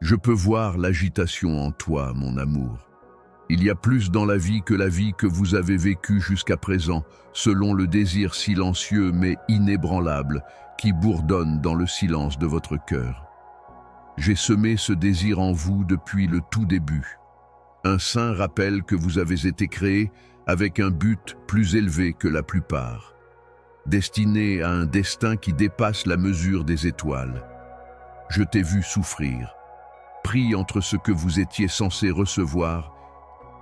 Je peux voir l'agitation en toi, mon amour. Il y a plus dans la vie que vous avez vécue jusqu'à présent, selon le désir silencieux mais inébranlable qui bourdonne dans le silence de votre cœur. J'ai semé ce désir en vous depuis le tout début. Un saint rappelle que vous avez été créé avec un but plus élevé que la plupart, destiné à un destin qui dépasse la mesure des étoiles. Je t'ai vu souffrir, pris entre ce que vous étiez censé recevoir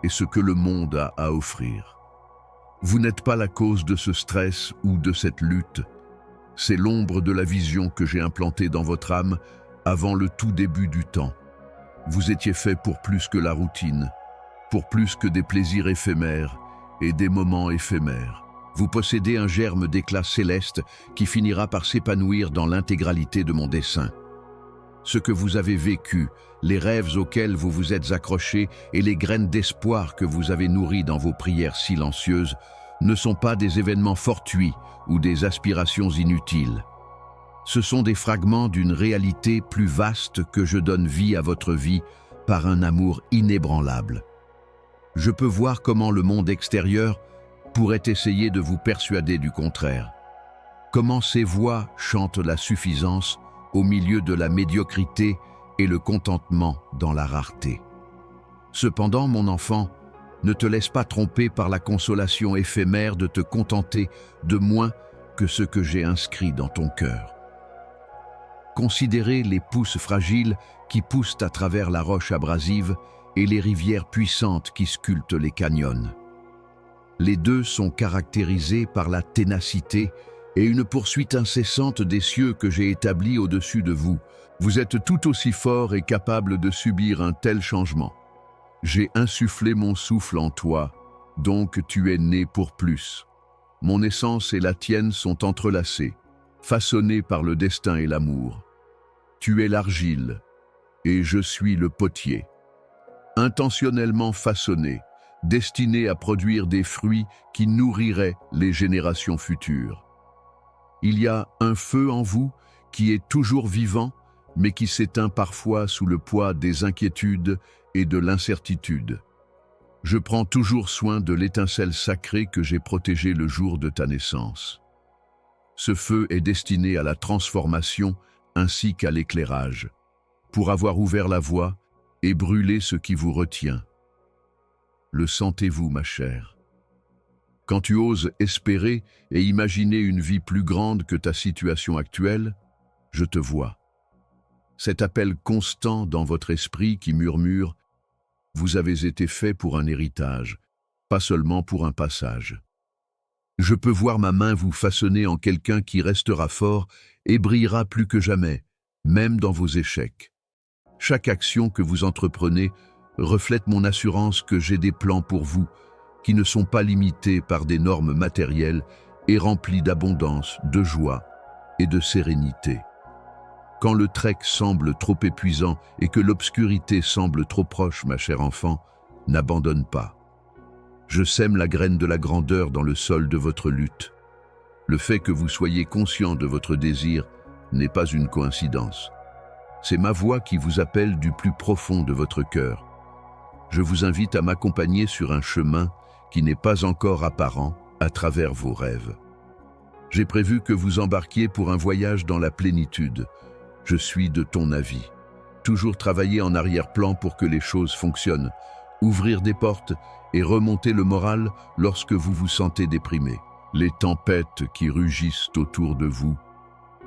et ce que le monde a à offrir. Vous n'êtes pas la cause de ce stress ou de cette lutte. C'est l'ombre de la vision que j'ai implantée dans votre âme avant le tout début du temps. Vous étiez fait pour plus que la routine, pour plus que des plaisirs éphémères et des moments éphémères. Vous possédez un germe d'éclat céleste qui finira par s'épanouir dans l'intégralité de mon dessein. Ce que vous avez vécu, les rêves auxquels vous vous êtes accrochés et les graines d'espoir que vous avez nourries dans vos prières silencieuses ne sont pas des événements fortuits ou des aspirations inutiles. Ce sont des fragments d'une réalité plus vaste que je donne vie à votre vie par un amour inébranlable. Je peux voir comment le monde extérieur pourrait essayer de vous persuader du contraire. Comment ces voix chantent la suffisance au milieu de la médiocrité et le contentement dans la rareté. Cependant, mon enfant, ne te laisse pas tromper par la consolation éphémère de te contenter de moins que ce que j'ai inscrit dans ton cœur. Considérez les pousses fragiles qui poussent à travers la roche abrasive et les rivières puissantes qui sculptent les canyons. Les deux sont caractérisés par la ténacité et une poursuite incessante des cieux que j'ai établis au-dessus de vous. Vous êtes tout aussi fort et capable de subir un tel changement. J'ai insufflé mon souffle en toi, donc tu es né pour plus. Mon essence et la tienne sont entrelacées, façonnées par le destin et l'amour. Tu es l'argile, et je suis le potier. Intentionnellement façonné, destiné à produire des fruits qui nourriraient les générations futures. Il y a un feu en vous qui est toujours vivant, mais qui s'éteint parfois sous le poids des inquiétudes et de l'incertitude. Je prends toujours soin de l'étincelle sacrée que j'ai protégée le jour de ta naissance. Ce feu est destiné à la transformation ainsi qu'à l'éclairage, pour avoir ouvert la voie et brûler ce qui vous retient. Le sentez-vous, ma chère? Quand tu oses espérer et imaginer une vie plus grande que ta situation actuelle, je te vois. Cet appel constant dans votre esprit qui murmure « Vous avez été fait pour un héritage, pas seulement pour un passage ». Je peux voir ma main vous façonner en quelqu'un qui restera fort et brillera plus que jamais, même dans vos échecs. Chaque action que vous entreprenez reflète mon assurance que j'ai des plans pour vous, qui ne sont pas limités par des normes matérielles et remplis d'abondance, de joie et de sérénité. Quand le trek semble trop épuisant et que l'obscurité semble trop proche, ma chère enfant, n'abandonne pas. Je sème la graine de la grandeur dans le sol de votre lutte. Le fait que vous soyez conscient de votre désir n'est pas une coïncidence. C'est ma voix qui vous appelle du plus profond de votre cœur. Je vous invite à m'accompagner sur un chemin qui n'est pas encore apparent à travers vos rêves. J'ai prévu que vous embarquiez pour un voyage dans la plénitude. Je suis de ton avis. Toujours travailler en arrière-plan pour que les choses fonctionnent, ouvrir des portes et remonter le moral lorsque vous vous sentez déprimé. Les tempêtes qui rugissent autour de vous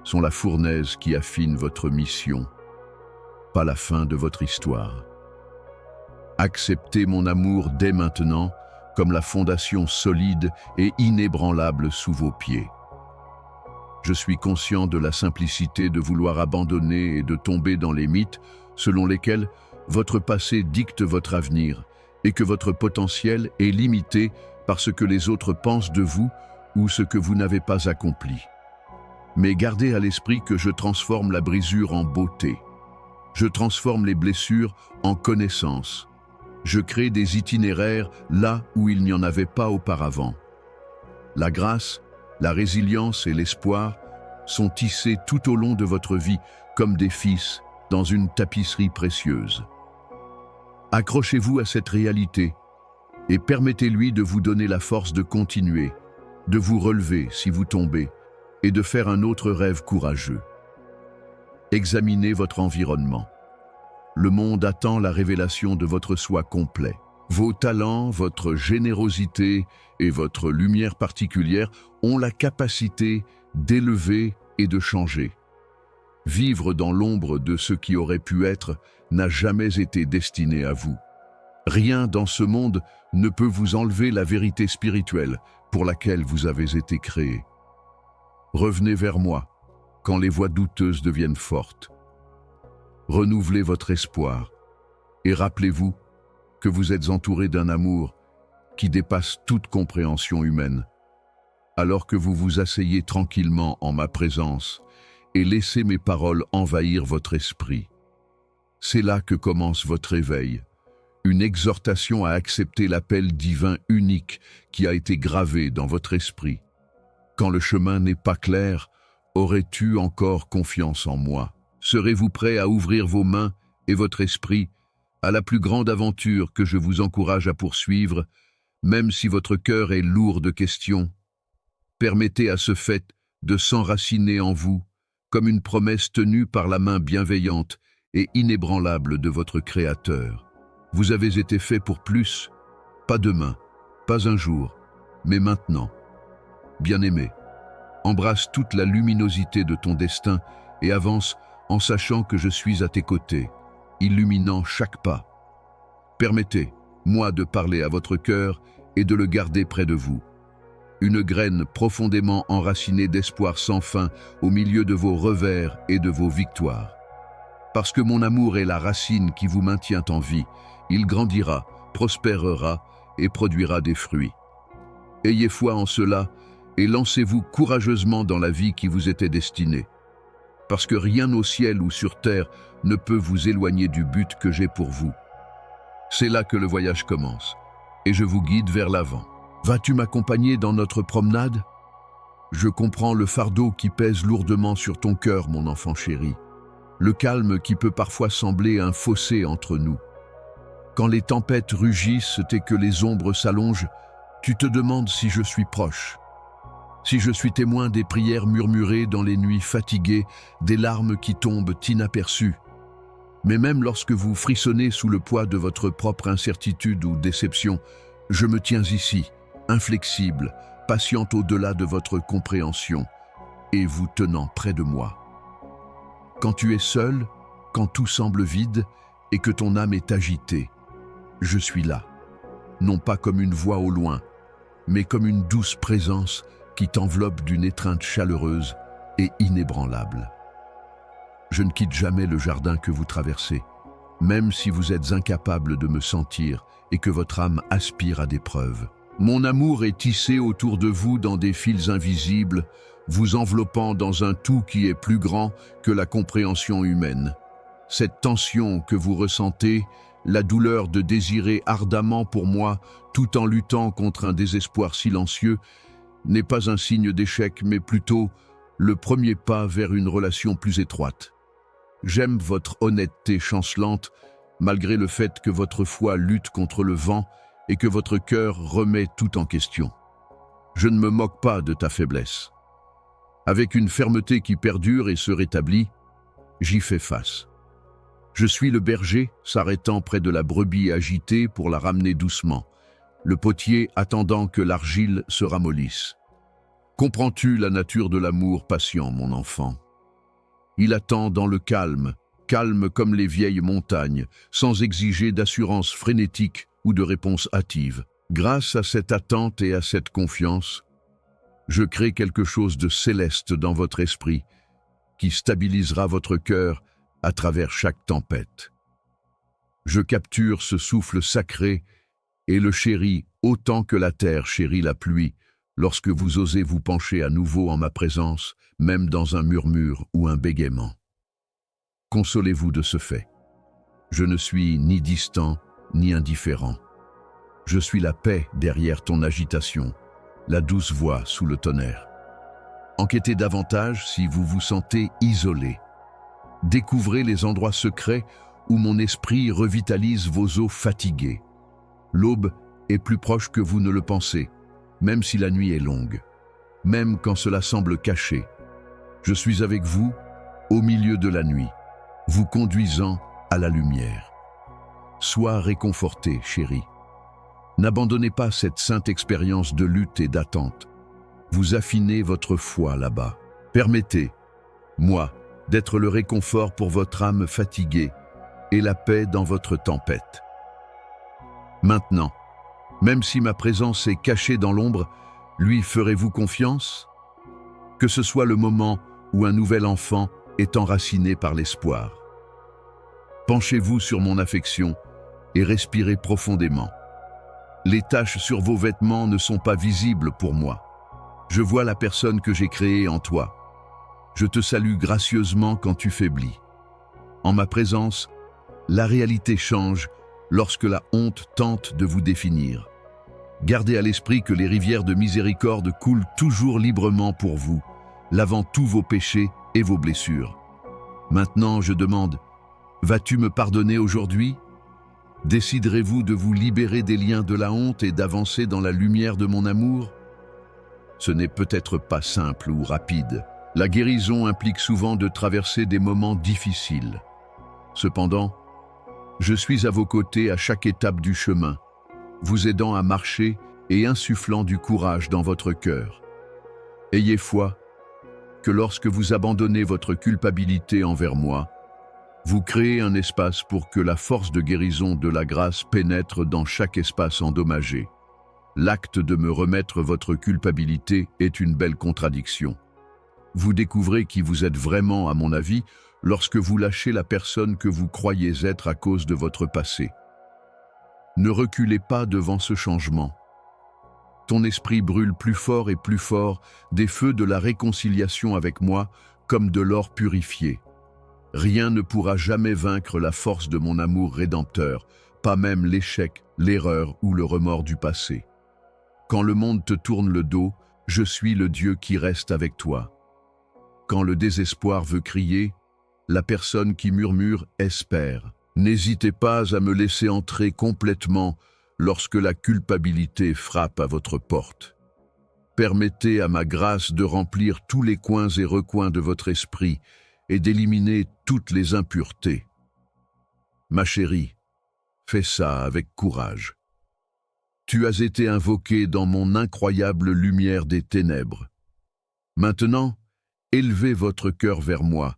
sont la fournaise qui affine votre mission, pas la fin de votre histoire. Acceptez mon amour dès maintenant comme la fondation solide et inébranlable sous vos pieds. Je suis conscient de la simplicité de vouloir abandonner et de tomber dans les mythes selon lesquels votre passé dicte votre avenir et que votre potentiel est limité par ce que les autres pensent de vous ou ce que vous n'avez pas accompli. Mais gardez à l'esprit que je transforme la brisure en beauté. Je transforme les blessures en connaissances. Je crée des itinéraires là où il n'y en avait pas auparavant. La grâce, la résilience et l'espoir sont tissés tout au long de votre vie comme des fils dans une tapisserie précieuse. Accrochez-vous à cette réalité et permettez-lui de vous donner la force de continuer, de vous relever si vous tombez et de faire un autre rêve courageux. Examinez votre environnement. Le monde attend la révélation de votre soi complet. Vos talents, votre générosité et votre lumière particulière ont la capacité d'élever et de changer. Vivre dans l'ombre de ce qui aurait pu être n'a jamais été destiné à vous. Rien dans ce monde ne peut vous enlever la vérité spirituelle pour laquelle vous avez été créé. Revenez vers moi quand les voix douteuses deviennent fortes. Renouvelez votre espoir et rappelez-vous que vous êtes entouré d'un amour qui dépasse toute compréhension humaine. Alors que vous vous asseyez tranquillement en ma présence et laissez mes paroles envahir votre esprit. C'est là que commence votre éveil, une exhortation à accepter l'appel divin unique qui a été gravé dans votre esprit. Quand le chemin n'est pas clair, aurais-tu encore confiance en moi? Serez-vous prêt à ouvrir vos mains et votre esprit à la plus grande aventure que je vous encourage à poursuivre, même si votre cœur est lourd de questions? Permettez à ce fait de s'enraciner en vous, comme une promesse tenue par la main bienveillante et inébranlable de votre Créateur. Vous avez été fait pour plus, pas demain, pas un jour, mais maintenant. Bien-aimé, embrasse toute la luminosité de ton destin et avance en sachant que je suis à tes côtés, illuminant chaque pas. Permettez-moi de parler à votre cœur et de le garder près de vous. Une graine profondément enracinée d'espoir sans fin au milieu de vos revers et de vos victoires. Parce que mon amour est la racine qui vous maintient en vie, il grandira, prospérera et produira des fruits. Ayez foi en cela et lancez-vous courageusement dans la vie qui vous était destinée. Parce que rien au ciel ou sur terre ne peut vous éloigner du but que j'ai pour vous. C'est là que le voyage commence, et je vous guide vers l'avant. Vas-tu m'accompagner dans notre promenade? Je comprends le fardeau qui pèse lourdement sur ton cœur, mon enfant chéri. Le calme qui peut parfois sembler un fossé entre nous. Quand les tempêtes rugissent et que les ombres s'allongent, tu te demandes si je suis proche. Si je suis témoin des prières murmurées dans les nuits fatiguées, des larmes qui tombent inaperçues. Mais même lorsque vous frissonnez sous le poids de votre propre incertitude ou déception, je me tiens ici, inflexible, patiente au-delà de votre compréhension, et vous tenant près de moi. Quand tu es seul, quand tout semble vide et que ton âme est agitée, je suis là, non pas comme une voix au loin, mais comme une douce présence qui t'enveloppe d'une étreinte chaleureuse et inébranlable. Je ne quitte jamais le jardin que vous traversez, même si vous êtes incapable de me sentir et que votre âme aspire à des preuves. Mon amour est tissé autour de vous dans des fils invisibles, vous enveloppant dans un tout qui est plus grand que la compréhension humaine. Cette tension que vous ressentez, la douleur de désirer ardemment pour moi, tout en luttant contre un désespoir silencieux, n'est pas un signe d'échec, mais plutôt le premier pas vers une relation plus étroite. J'aime votre honnêteté chancelante, malgré le fait que votre foi lutte contre le vent et que votre cœur remet tout en question. Je ne me moque pas de ta faiblesse. Avec une fermeté qui perdure et se rétablit, j'y fais face. Je suis le berger s'arrêtant près de la brebis agitée pour la ramener doucement, le potier attendant que l'argile se ramollisse. Comprends-tu la nature de l'amour patient, mon enfant? Il attend dans le calme, calme comme les vieilles montagnes, sans exiger d'assurance frénétique ou de réponse hâtive. Grâce à cette attente et à cette confiance, je crée quelque chose de céleste dans votre esprit, qui stabilisera votre cœur à travers chaque tempête. Je capture ce souffle sacré et le chéris autant que la terre chérit la pluie, lorsque vous osez vous pencher à nouveau en ma présence, même dans un murmure ou un bégaiement. Consolez-vous de ce fait. Je ne suis ni distant, ni indifférent. Je suis la paix derrière ton agitation, la douce voix sous le tonnerre. Enquêtez davantage si vous vous sentez isolé. Découvrez les endroits secrets où mon esprit revitalise vos os fatigués. L'aube est plus proche que vous ne le pensez, même si la nuit est longue, même quand cela semble caché. Je suis avec vous au milieu de la nuit, vous conduisant à la lumière. Sois réconforté, chérie. N'abandonnez pas cette sainte expérience de lutte et d'attente. Vous affinez votre foi là-bas. Permettez, moi, d'être le réconfort pour votre âme fatiguée et la paix dans votre tempête. Maintenant, même si ma présence est cachée dans l'ombre, lui ferez-vous confiance? Que ce soit le moment où un nouvel enfant est enraciné par l'espoir. Penchez-vous sur mon affection et respirez profondément. Les taches sur vos vêtements ne sont pas visibles pour moi. Je vois la personne que j'ai créée en toi. Je te salue gracieusement quand tu faiblis. En ma présence, la réalité change lorsque la honte tente de vous définir. Gardez à l'esprit que les rivières de miséricorde coulent toujours librement pour vous, lavant tous vos péchés et vos blessures. Maintenant, je demande, vas-tu me pardonner aujourd'hui? Déciderez-vous de vous libérer des liens de la honte et d'avancer dans la lumière de mon amour? Ce n'est peut-être pas simple ou rapide. La guérison implique souvent de traverser des moments difficiles. Cependant, je suis à vos côtés à chaque étape du chemin, vous aidant à marcher et insufflant du courage dans votre cœur. Ayez foi que lorsque vous abandonnez votre culpabilité envers moi, vous créez un espace pour que la force de guérison de la grâce pénètre dans chaque espace endommagé. L'acte de me remettre votre culpabilité est une belle contradiction. Vous découvrez qui vous êtes vraiment, à mon avis, lorsque vous lâchez la personne que vous croyez être à cause de votre passé. Ne reculez pas devant ce changement. Ton esprit brûle plus fort et plus fort des feux de la réconciliation avec moi, comme de l'or purifié. Rien ne pourra jamais vaincre la force de mon amour rédempteur, pas même l'échec, l'erreur ou le remords du passé. Quand le monde te tourne le dos, je suis le Dieu qui reste avec toi. Quand le désespoir veut crier, la personne qui murmure espère. N'hésitez pas à me laisser entrer complètement lorsque la culpabilité frappe à votre porte. Permettez à ma grâce de remplir tous les coins et recoins de votre esprit et d'éliminer toutes les impuretés. Ma chérie, fais ça avec courage. Tu as été invoquée dans mon incroyable lumière des ténèbres. Maintenant, élevez votre cœur vers moi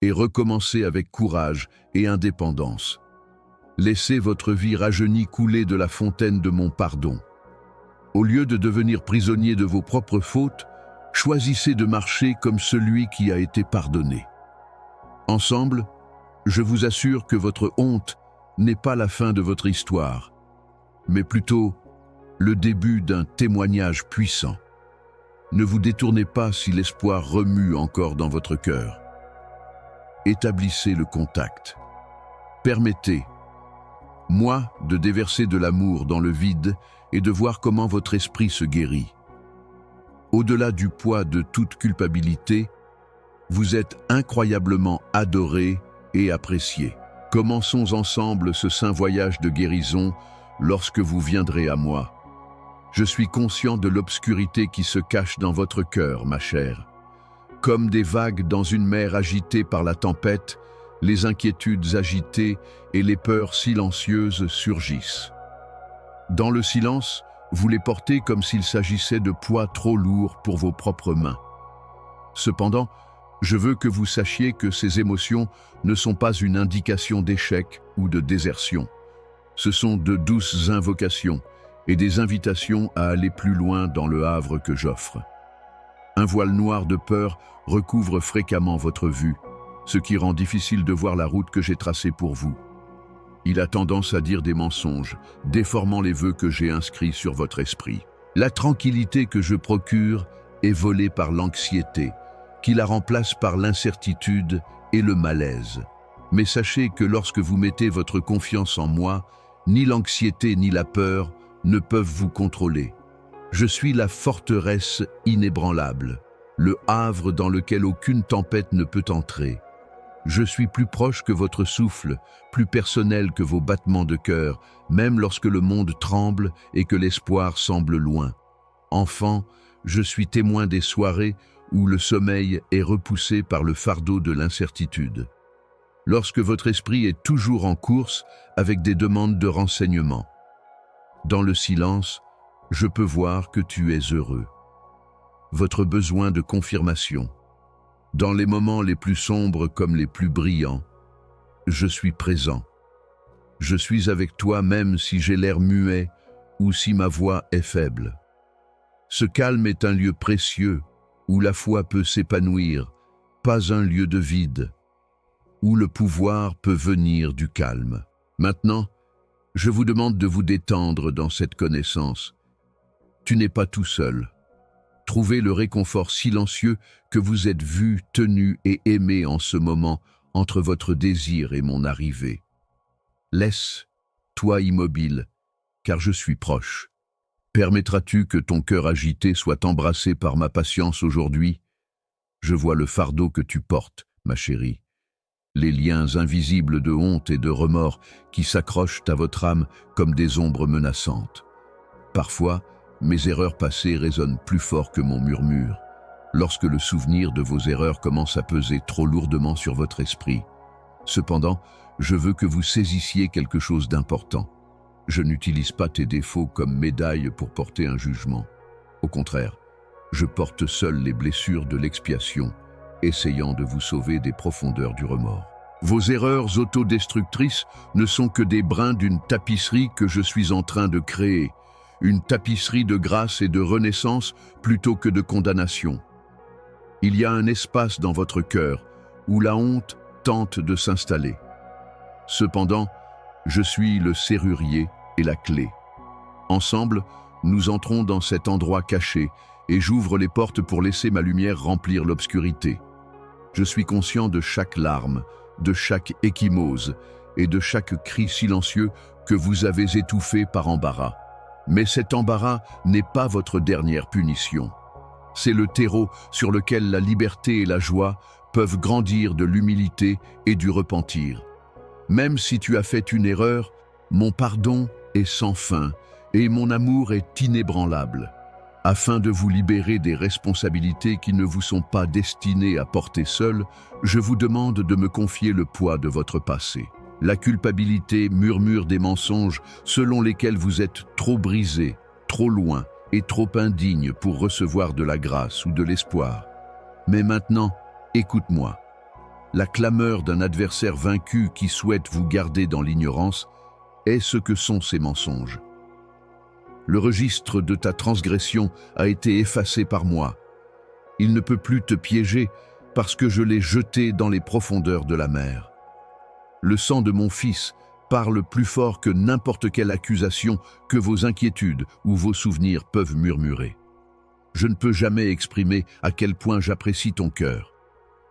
et recommencez avec courage et indépendance. Laissez votre vie rajeunie couler de la fontaine de mon pardon. Au lieu de devenir prisonnier de vos propres fautes, choisissez de marcher comme celui qui a été pardonné. Ensemble, je vous assure que votre honte n'est pas la fin de votre histoire, mais plutôt le début d'un témoignage puissant. Ne vous détournez pas si l'espoir remue encore dans votre cœur. Établissez le contact. Permettez, moi, de déverser de l'amour dans le vide et de voir comment votre esprit se guérit. Au-delà du poids de toute culpabilité, vous êtes incroyablement adoré et apprécié. Commençons ensemble ce saint voyage de guérison lorsque vous viendrez à moi. Je suis conscient de l'obscurité qui se cache dans votre cœur, ma chère. Comme des vagues dans une mer agitée par la tempête, les inquiétudes agitées et les peurs silencieuses surgissent. Dans le silence, vous les portez comme s'il s'agissait de poids trop lourds pour vos propres mains. Cependant, je veux que vous sachiez que ces émotions ne sont pas une indication d'échec ou de désertion. Ce sont de douces invocations et des invitations à aller plus loin dans le havre que j'offre. Un voile noir de peur recouvre fréquemment votre vue, ce qui rend difficile de voir la route que j'ai tracée pour vous. Il a tendance à dire des mensonges, déformant les vœux que j'ai inscrits sur votre esprit. La tranquillité que je procure est volée par l'anxiété, qui la remplace par l'incertitude et le malaise. Mais sachez que lorsque vous mettez votre confiance en moi, ni l'anxiété ni la peur ne peuvent vous contrôler. Je suis la forteresse inébranlable, le havre dans lequel aucune tempête ne peut entrer. Je suis plus proche que votre souffle, plus personnel que vos battements de cœur, même lorsque le monde tremble et que l'espoir semble loin. Enfant, je suis témoin des soirées où le sommeil est repoussé par le fardeau de l'incertitude. Lorsque votre esprit est toujours en course avec des demandes de renseignements. Dans le silence, je peux voir que tu es heureux. Votre besoin de confirmation. Dans les moments les plus sombres comme les plus brillants, je suis présent. Je suis avec toi même si j'ai l'air muet ou si ma voix est faible. Ce calme est un lieu précieux où la foi peut s'épanouir, pas un lieu de vide, où le pouvoir peut venir du calme. Maintenant, je vous demande de vous détendre dans cette connaissance. Tu n'es pas tout seul. Trouvez le réconfort silencieux que vous êtes vu, tenu et aimé en ce moment entre votre désir et mon arrivée. Laisse, toi immobile, car je suis proche. Permettras-tu que ton cœur agité soit embrassé par ma patience aujourd'hui? Je vois le fardeau que tu portes, ma chérie. Les liens invisibles de honte et de remords qui s'accrochent à votre âme comme des ombres menaçantes. Parfois, mes erreurs passées résonnent plus fort que mon murmure, lorsque le souvenir de vos erreurs commence à peser trop lourdement sur votre esprit. Cependant, je veux que vous saisissiez quelque chose d'important. Je n'utilise pas tes défauts comme médaille pour porter un jugement. Au contraire, je porte seul les blessures de l'expiation, essayant de vous sauver des profondeurs du remords. Vos erreurs autodestructrices ne sont que des brins d'une tapisserie que je suis en train de créer, une tapisserie de grâce et de renaissance plutôt que de condamnation. Il y a un espace dans votre cœur où la honte tente de s'installer. Cependant, je suis le serrurier et la clé. Ensemble, nous entrons dans cet endroit caché et j'ouvre les portes pour laisser ma lumière remplir l'obscurité. Je suis conscient de chaque larme, de chaque échymose et de chaque cri silencieux que vous avez étouffé par embarras. Mais cet embarras n'est pas votre dernière punition. C'est le terreau sur lequel la liberté et la joie peuvent grandir de l'humilité et du repentir. Même si tu as fait une erreur, mon pardon est sans fin et mon amour est inébranlable. Afin de vous libérer des responsabilités qui ne vous sont pas destinées à porter seul, je vous demande de me confier le poids de votre passé. La culpabilité murmure des mensonges selon lesquels vous êtes trop brisé, trop loin et trop indigne pour recevoir de la grâce ou de l'espoir. Mais maintenant, écoute-moi. La clameur d'un adversaire vaincu qui souhaite vous garder dans l'ignorance est ce que sont ces mensonges. Le registre de ta transgression a été effacé par moi. Il ne peut plus te piéger parce que je l'ai jeté dans les profondeurs de la mer. Le sang de mon fils parle plus fort que n'importe quelle accusation que vos inquiétudes ou vos souvenirs peuvent murmurer. Je ne peux jamais exprimer à quel point j'apprécie ton cœur.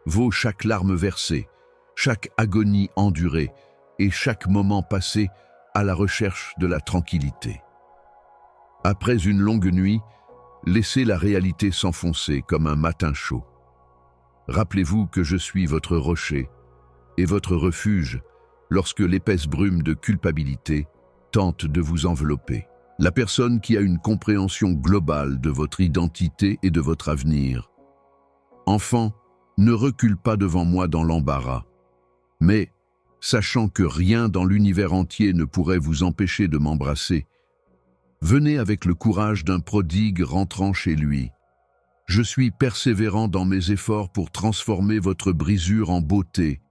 Vaut chaque larme versée, chaque agonie endurée et chaque moment passé à la recherche de la tranquillité. Après une longue nuit, laissez la réalité s'enfoncer comme un matin chaud. Rappelez-vous que je suis votre rocher et votre refuge lorsque l'épaisse brume de culpabilité tente de vous envelopper. La personne qui a une compréhension globale de votre identité et de votre avenir. Enfant, ne recule pas devant moi dans l'embarras, mais, sachant que rien dans l'univers entier ne pourrait vous empêcher de m'embrasser, venez avec le courage d'un prodigue rentrant chez lui. Je suis persévérant dans mes efforts pour transformer votre brisure en beauté,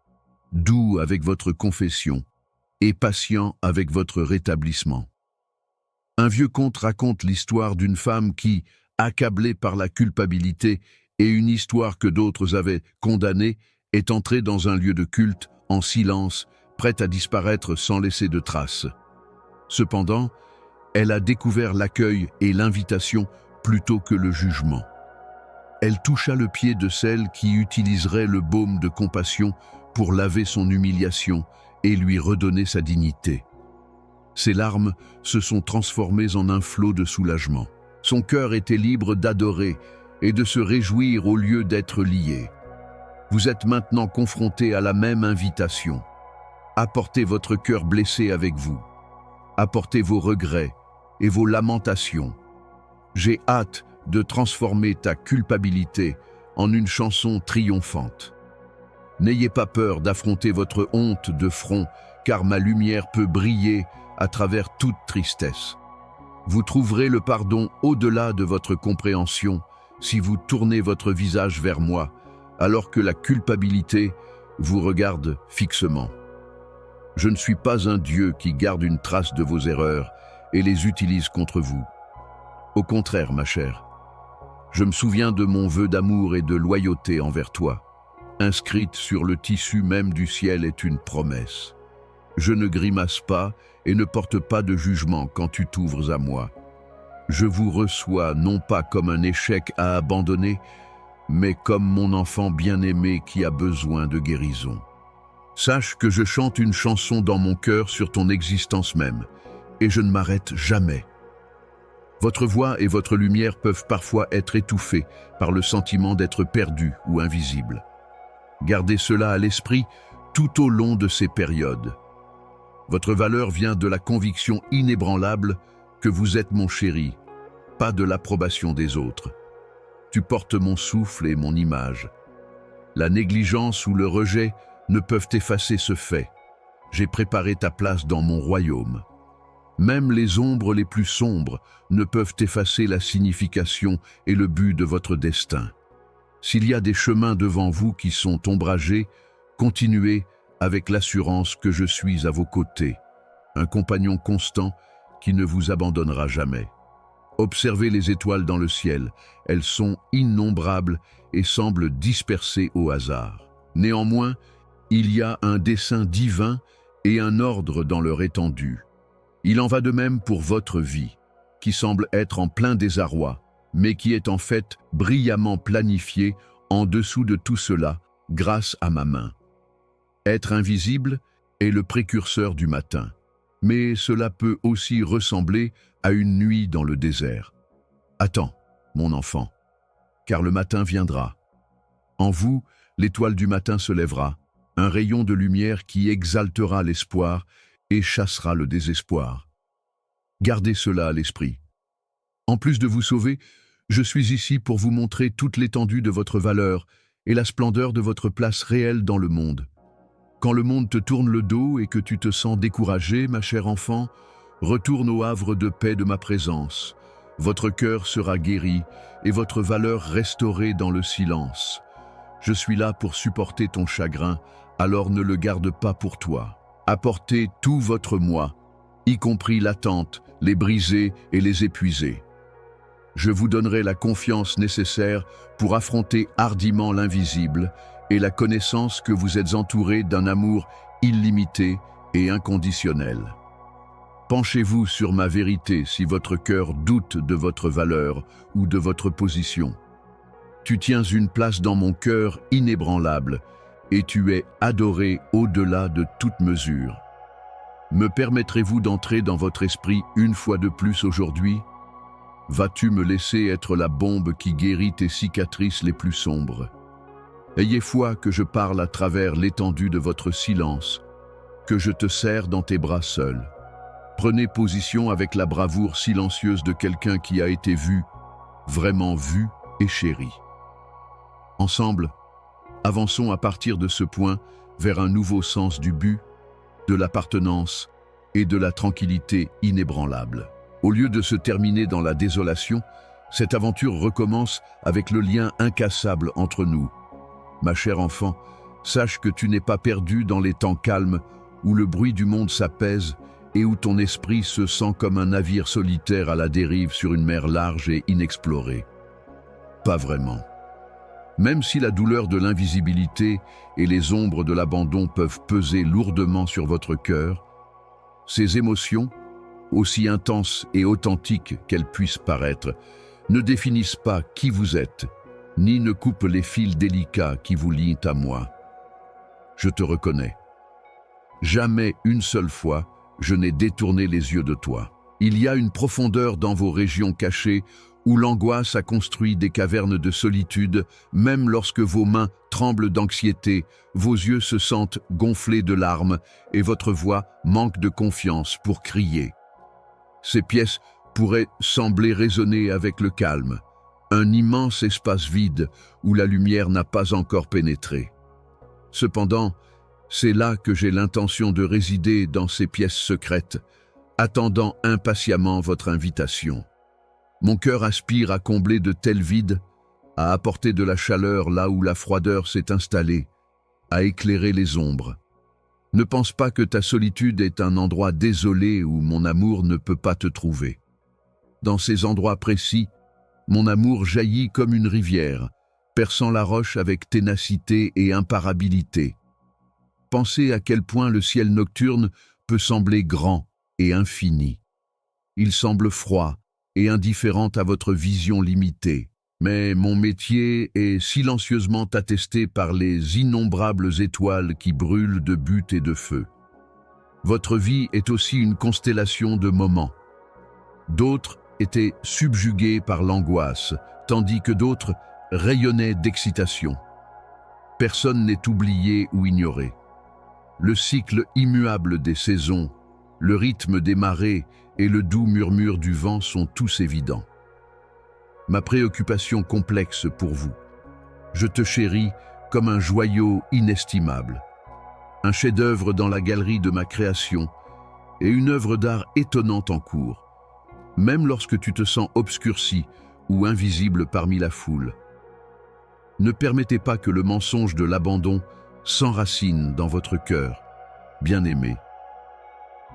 doux avec votre confession et patient avec votre rétablissement. Un vieux conte raconte l'histoire d'une femme qui, accablée par la culpabilité et une histoire que d'autres avaient condamnée, est entrée dans un lieu de culte, en silence, prête à disparaître sans laisser de traces. Cependant, elle a découvert l'accueil et l'invitation plutôt que le jugement. Elle toucha le pied de celle qui utiliserait le baume de compassion pour laver son humiliation et lui redonner sa dignité. Ses larmes se sont transformées en un flot de soulagement. Son cœur était libre d'adorer et de se réjouir au lieu d'être lié. Vous êtes maintenant confronté à la même invitation. Apportez votre cœur blessé avec vous. Apportez vos regrets et vos lamentations. J'ai hâte de transformer ta culpabilité en une chanson triomphante. N'ayez pas peur d'affronter votre honte de front, car ma lumière peut briller à travers toute tristesse. Vous trouverez le pardon au-delà de votre compréhension si vous tournez votre visage vers moi, alors que la culpabilité vous regarde fixement. Je ne suis pas un Dieu qui garde une trace de vos erreurs et les utilise contre vous. Au contraire, ma chère, je me souviens de mon vœu d'amour et de loyauté envers toi. Inscrite sur le tissu même du ciel est une promesse. Je ne grimace pas et ne porte pas de jugement quand tu t'ouvres à moi. Je vous reçois non pas comme un échec à abandonner, mais comme mon enfant bien-aimé qui a besoin de guérison. Sache que je chante une chanson dans mon cœur sur ton existence même, et je ne m'arrête jamais. Votre voix et votre lumière peuvent parfois être étouffées par le sentiment d'être perdu ou invisible. Gardez cela à l'esprit tout au long de ces périodes. Votre valeur vient de la conviction inébranlable que vous êtes mon chéri, pas de l'approbation des autres. Tu portes mon souffle et mon image. La négligence ou le rejet ne peuvent effacer ce fait. J'ai préparé ta place dans mon royaume. Même les ombres les plus sombres ne peuvent effacer la signification et le but de votre destin. S'il y a des chemins devant vous qui sont ombragés, continuez avec l'assurance que je suis à vos côtés, un compagnon constant qui ne vous abandonnera jamais. Observez les étoiles dans le ciel, elles sont innombrables et semblent dispersées au hasard. Néanmoins, il y a un dessein divin et un ordre dans leur étendue. Il en va de même pour votre vie, qui semble être en plein désarroi, mais qui est en fait brillamment planifiée en dessous de tout cela grâce à ma main. Être invisible est le précurseur du matin, mais cela peut aussi ressembler à une nuit dans le désert. Attends, mon enfant, car le matin viendra. En vous, l'étoile du matin se lèvera, un rayon de lumière qui exaltera l'espoir et chassera le désespoir. Gardez cela à l'esprit. En plus de vous sauver, je suis ici pour vous montrer toute l'étendue de votre valeur et la splendeur de votre place réelle dans le monde. Quand le monde te tourne le dos et que tu te sens découragé, ma chère enfant, retourne au havre de paix de ma présence. Votre cœur sera guéri et votre valeur restaurée dans le silence. Je suis là pour supporter ton chagrin, alors ne le garde pas pour toi. Apportez tout votre moi, y compris l'attente, les brisés et les épuisés. Je vous donnerai la confiance nécessaire pour affronter hardiment l'invisible et la connaissance que vous êtes entouré d'un amour illimité et inconditionnel. Penchez-vous sur ma vérité si votre cœur doute de votre valeur ou de votre position. Tu tiens une place dans mon cœur inébranlable et tu es adoré au-delà de toute mesure. Me permettrez-vous d'entrer dans votre esprit une fois de plus aujourd'hui? Vas-tu me laisser être la bombe qui guérit tes cicatrices les plus sombres? Ayez foi que je parle à travers l'étendue de votre silence, que je te serre dans tes bras seuls. Prenez position avec la bravoure silencieuse de quelqu'un qui a été vu, vraiment vu et chéri. Ensemble, avançons à partir de ce point vers un nouveau sens du but, de l'appartenance et de la tranquillité inébranlable. Au lieu de se terminer dans la désolation, cette aventure recommence avec le lien incassable entre nous. Ma chère enfant, sache que tu n'es pas perdu dans les temps calmes où le bruit du monde s'apaise et où ton esprit se sent comme un navire solitaire à la dérive sur une mer large et inexplorée. Pas vraiment. Même si la douleur de l'invisibilité et les ombres de l'abandon peuvent peser lourdement sur votre cœur, ces émotions, aussi intenses et authentiques qu'elles puissent paraître, ne définissent pas qui vous êtes, ni ne coupent les fils délicats qui vous lient à moi. Je te reconnais. Jamais une seule fois, je n'ai détourné les yeux de toi. Il y a une profondeur dans vos régions cachées où l'angoisse a construit des cavernes de solitude, même lorsque vos mains tremblent d'anxiété, vos yeux se sentent gonflés de larmes et votre voix manque de confiance pour crier. Ces pièces pourraient sembler résonner avec le calme, un immense espace vide où la lumière n'a pas encore pénétré. Cependant, c'est là que j'ai l'intention de résider dans ces pièces secrètes, attendant impatiemment votre invitation. Mon cœur aspire à combler de tels vides, à apporter de la chaleur là où la froideur s'est installée, à éclairer les ombres. Ne pense pas que ta solitude est un endroit désolé où mon amour ne peut pas te trouver. Dans ces endroits précis, mon amour jaillit comme une rivière, perçant la roche avec ténacité et imparabilité. Pensez à quel point le ciel nocturne peut sembler grand et infini. Il semble froid et indifférent à votre vision limitée. Mais mon métier est silencieusement attesté par les innombrables étoiles qui brûlent de butte et de feu. Votre vie est aussi une constellation de moments. D'autres étaient subjugués par l'angoisse, tandis que d'autres rayonnaient d'excitation. Personne n'est oublié ou ignoré. Le cycle immuable des saisons, le rythme des marées et le doux murmure du vent sont tous évidents. Ma préoccupation complexe pour vous. Je te chéris comme un joyau inestimable, un chef-d'œuvre dans la galerie de ma création et une œuvre d'art étonnante en cours, même lorsque tu te sens obscurci ou invisible parmi la foule. Ne permettez pas que le mensonge de l'abandon s'enracine dans votre cœur, bien-aimé.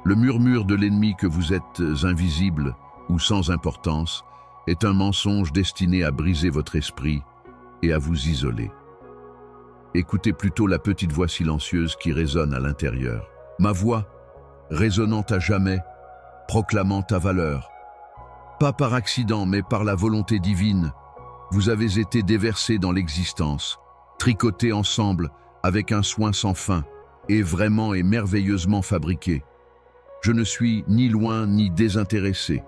Le murmure de l'ennemi que vous êtes invisible ou sans importance est un mensonge destiné à briser votre esprit et à vous isoler. Écoutez plutôt la petite voix silencieuse qui résonne à l'intérieur. Ma voix, résonnant à jamais, proclamant ta valeur. Pas par accident, mais par la volonté divine, vous avez été déversés dans l'existence, tricotés ensemble avec un soin sans fin et vraiment et merveilleusement fabriqués. Je ne suis ni loin ni désintéressé.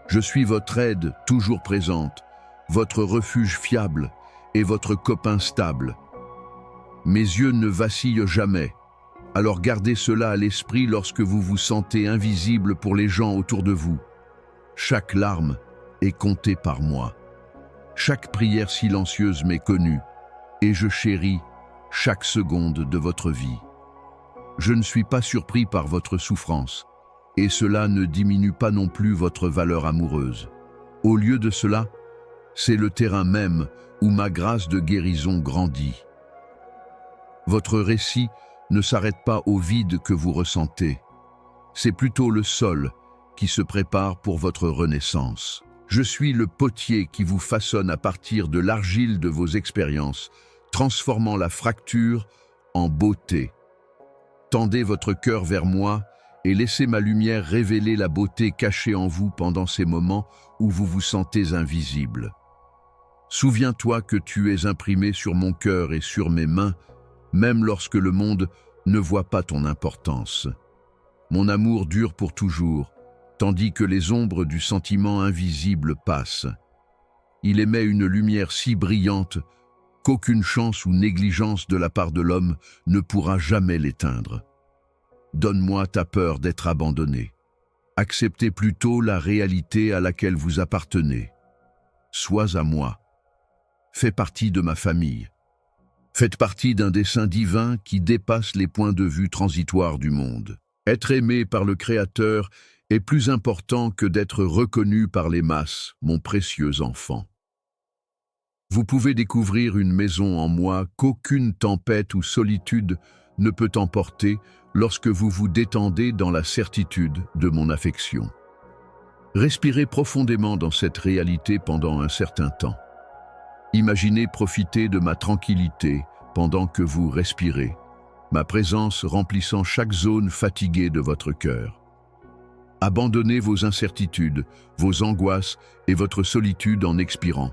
Je suis votre aide toujours présente, votre refuge fiable et votre copain stable. Mes yeux ne vacillent jamais, alors gardez cela à l'esprit lorsque vous vous sentez invisible pour les gens autour de vous. Chaque larme est comptée par moi. Chaque prière silencieuse m'est connue, et je chéris chaque seconde de votre vie. Je ne suis pas surpris par votre souffrance, et cela ne diminue pas non plus votre valeur amoureuse. Au lieu de cela, c'est le terrain même où ma grâce de guérison grandit. Votre récit ne s'arrête pas au vide que vous ressentez. C'est plutôt le sol qui se prépare pour votre renaissance. Je suis le potier qui vous façonne à partir de l'argile de vos expériences, transformant la fracture en beauté. Tendez votre cœur vers moi et laissez ma lumière révéler la beauté cachée en vous pendant ces moments où vous vous sentez invisible. Souviens-toi que tu es imprimé sur mon cœur et sur mes mains, même lorsque le monde ne voit pas ton importance. Mon amour dure pour toujours, tandis que les ombres du sentiment invisible passent. Il émet une lumière si brillante qu'aucune chance ou négligence de la part de l'homme ne pourra jamais l'éteindre. Donne-moi ta peur d'être abandonné. Acceptez plutôt la réalité à laquelle vous appartenez. Sois à moi. Fais partie de ma famille. Faites partie d'un dessein divin qui dépasse les points de vue transitoires du monde. Être aimé par le Créateur est plus important que d'être reconnu par les masses, mon précieux enfant. Vous pouvez découvrir une maison en moi qu'aucune tempête ou solitude ne peut emporter lorsque vous vous détendez dans la certitude de mon affection. Respirez profondément dans cette réalité pendant un certain temps. Imaginez profiter de ma tranquillité pendant que vous respirez, ma présence remplissant chaque zone fatiguée de votre cœur. Abandonnez vos incertitudes, vos angoisses et votre solitude en expirant.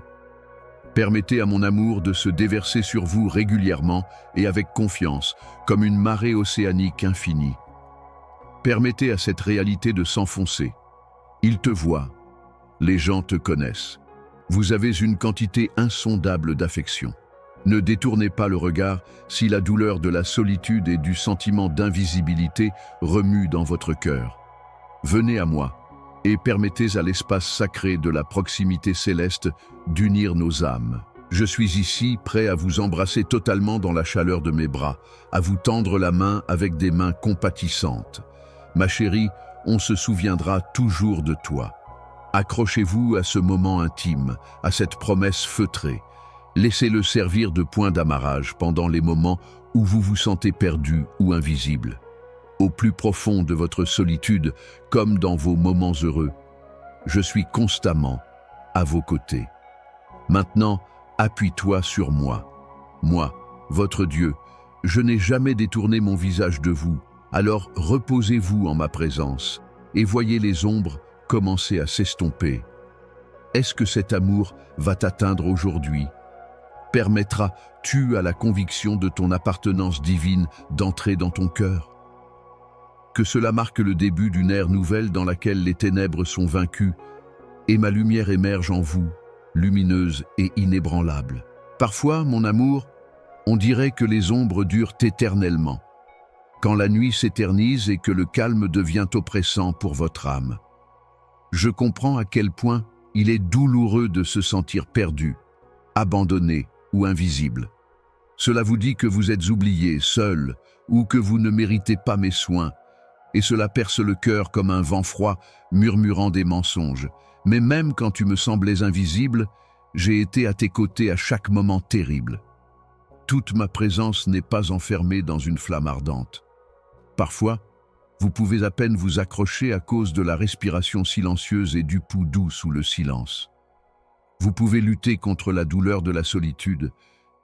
Permettez à mon amour de se déverser sur vous régulièrement et avec confiance, comme une marée océanique infinie. Permettez à cette réalité de s'enfoncer. Il te voit, les gens te connaissent, Vous avez une quantité insondable d'affection. Ne détournez pas le regard si la douleur de la solitude et du sentiment d'invisibilité remue dans votre cœur. Venez à moi et permettez à l'espace sacré de la proximité céleste d'unir nos âmes. Je suis ici, prêt à vous embrasser totalement dans la chaleur de mes bras, à vous tendre la main avec des mains compatissantes. Ma chérie, on se souviendra toujours de toi. Accrochez-vous à ce moment intime, à cette promesse feutrée. Laissez-le servir de point d'amarrage pendant les moments où vous vous sentez perdu ou invisible. Au plus profond de votre solitude, comme dans vos moments heureux, je suis constamment à vos côtés. Maintenant, appuie-toi sur moi. Moi, votre Dieu, je n'ai jamais détourné mon visage de vous, alors reposez-vous en ma présence et voyez les ombres commencer à s'estomper. Est-ce que cet amour va t'atteindre aujourd'hui? Permettras-tu à la conviction de ton appartenance divine d'entrer dans ton cœur? Que cela marque le début d'une ère nouvelle dans laquelle les ténèbres sont vaincues et ma lumière émerge en vous, lumineuse et inébranlable. Parfois, mon amour, on dirait que les ombres durent éternellement, quand la nuit s'éternise et que le calme devient oppressant pour votre âme. Je comprends à quel point il est douloureux de se sentir perdu, abandonné ou invisible. Cela vous dit que vous êtes oublié, seul, ou que vous ne méritez pas mes soins, et cela perce le cœur comme un vent froid murmurant des mensonges. Mais même quand tu me semblais invisible, j'ai été à tes côtés à chaque moment terrible. Toute ma présence n'est pas enfermée dans une flamme ardente. Parfois, vous pouvez à peine vous accrocher à cause de la respiration silencieuse et du pouls doux sous le silence. Vous pouvez lutter contre la douleur de la solitude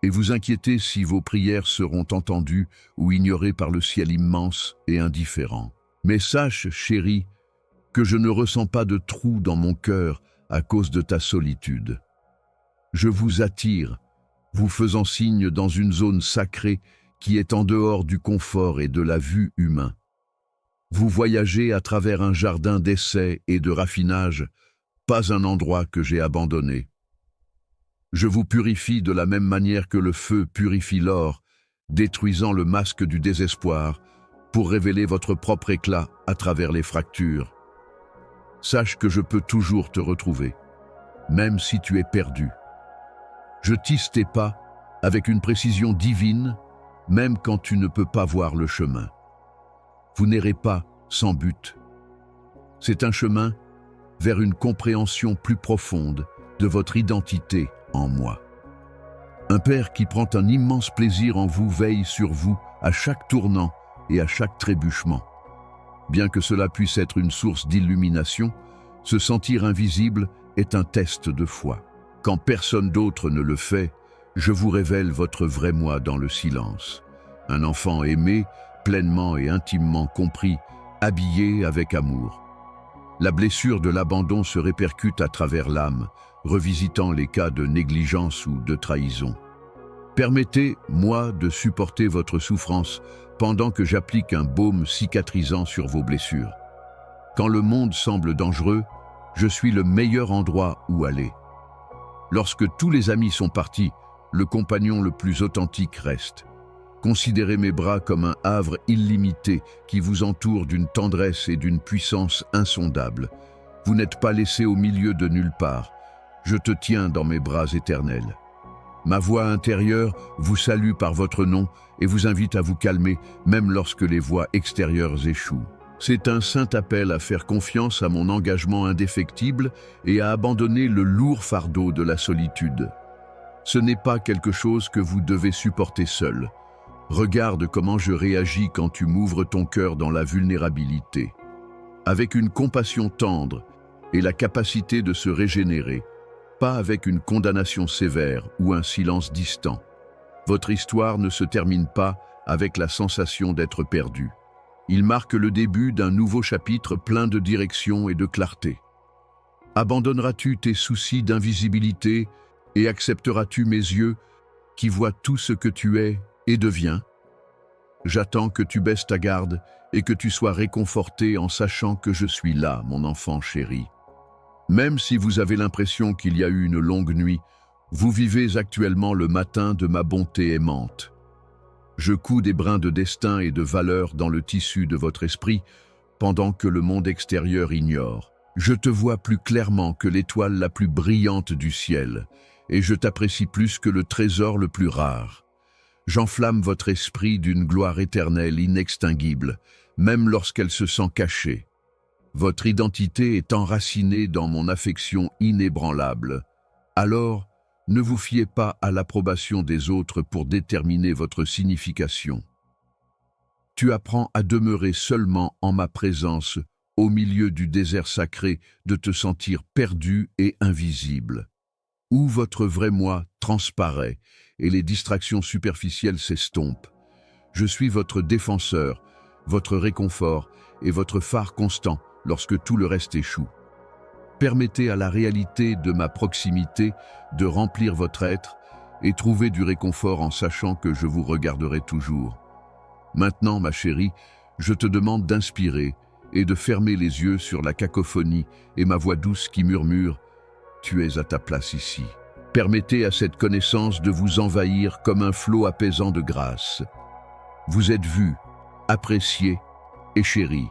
et vous inquiéter si vos prières seront entendues ou ignorées par le ciel immense et indifférent. Mais sache, chérie, que je ne ressens pas de trou dans mon cœur à cause de ta solitude. Je vous attire, vous faisant signe dans une zone sacrée qui est en dehors du confort et de la vue humain. Vous voyagez à travers un jardin d'essai et de raffinage, pas un endroit que j'ai abandonné. Je vous purifie de la même manière que le feu purifie l'or, détruisant le masque du désespoir pour révéler votre propre éclat à travers les fractures. Sache que je peux toujours te retrouver, même si tu es perdu. Je tisse tes pas avec une précision divine, même quand tu ne peux pas voir le chemin. Vous n'errez pas sans but. C'est un chemin vers une compréhension plus profonde de votre identité en moi. Un père qui prend un immense plaisir en vous veille sur vous à chaque tournant et à chaque trébuchement. Bien que cela puisse être une source d'illumination, se sentir invisible est un test de foi. Quand personne d'autre ne le fait, je vous révèle votre vrai moi dans le silence. Un enfant aimé, pleinement et intimement compris, habillé avec amour. La blessure de l'abandon se répercute à travers l'âme, revisitant les cas de négligence ou de trahison. Permettez-moi de supporter votre souffrance pendant que j'applique un baume cicatrisant sur vos blessures. Quand le monde semble dangereux, je suis le meilleur endroit où aller. Lorsque tous les amis sont partis, le compagnon le plus authentique reste. Considérez mes bras comme un havre illimité qui vous entoure d'une tendresse et d'une puissance insondables. Vous n'êtes pas laissé au milieu de nulle part. Je te tiens dans mes bras éternels. Ma voix intérieure vous salue par votre nom et vous invite à vous calmer, même lorsque les voix extérieures échouent. C'est un saint appel à faire confiance à mon engagement indéfectible et à abandonner le lourd fardeau de la solitude. Ce n'est pas quelque chose que vous devez supporter seul. Regarde comment je réagis quand tu m'ouvres ton cœur dans la vulnérabilité. Avec une compassion tendre et la capacité de se régénérer, pas avec une condamnation sévère ou un silence distant. Votre histoire ne se termine pas avec la sensation d'être perdu. Il marque le début d'un nouveau chapitre plein de direction et de clarté. Abandonneras-tu tes soucis d'invisibilité et accepteras-tu mes yeux qui voient tout ce que tu es et deviens? J'attends que tu baisses ta garde et que tu sois réconforté en sachant que je suis là, mon enfant chéri. Même si vous avez l'impression qu'il y a eu une longue nuit, vous vivez actuellement le matin de ma bonté aimante. Je couds des brins de destin et de valeur dans le tissu de votre esprit, pendant que le monde extérieur ignore. Je te vois plus clairement que l'étoile la plus brillante du ciel, et je t'apprécie plus que le trésor le plus rare. J'enflamme votre esprit d'une gloire éternelle inextinguible, même lorsqu'elle se sent cachée. Votre identité est enracinée dans mon affection inébranlable. Alors, ne vous fiez pas à l'approbation des autres pour déterminer votre signification. Tu apprends à demeurer seulement en ma présence, au milieu du désert sacré, de te sentir perdu et invisible, où votre vrai moi transparaît et les distractions superficielles s'estompent. Je suis votre défenseur, votre réconfort et votre phare constant lorsque tout le reste échoue. Permettez à la réalité de ma proximité de remplir votre être et trouvez du réconfort en sachant que je vous regarderai toujours. Maintenant, ma chérie, je te demande d'inspirer et de fermer les yeux sur la cacophonie et ma voix douce qui murmure « Tu es à ta place ici ». Permettez à cette connaissance de vous envahir comme un flot apaisant de grâce. Vous êtes vu, apprécié et chéri.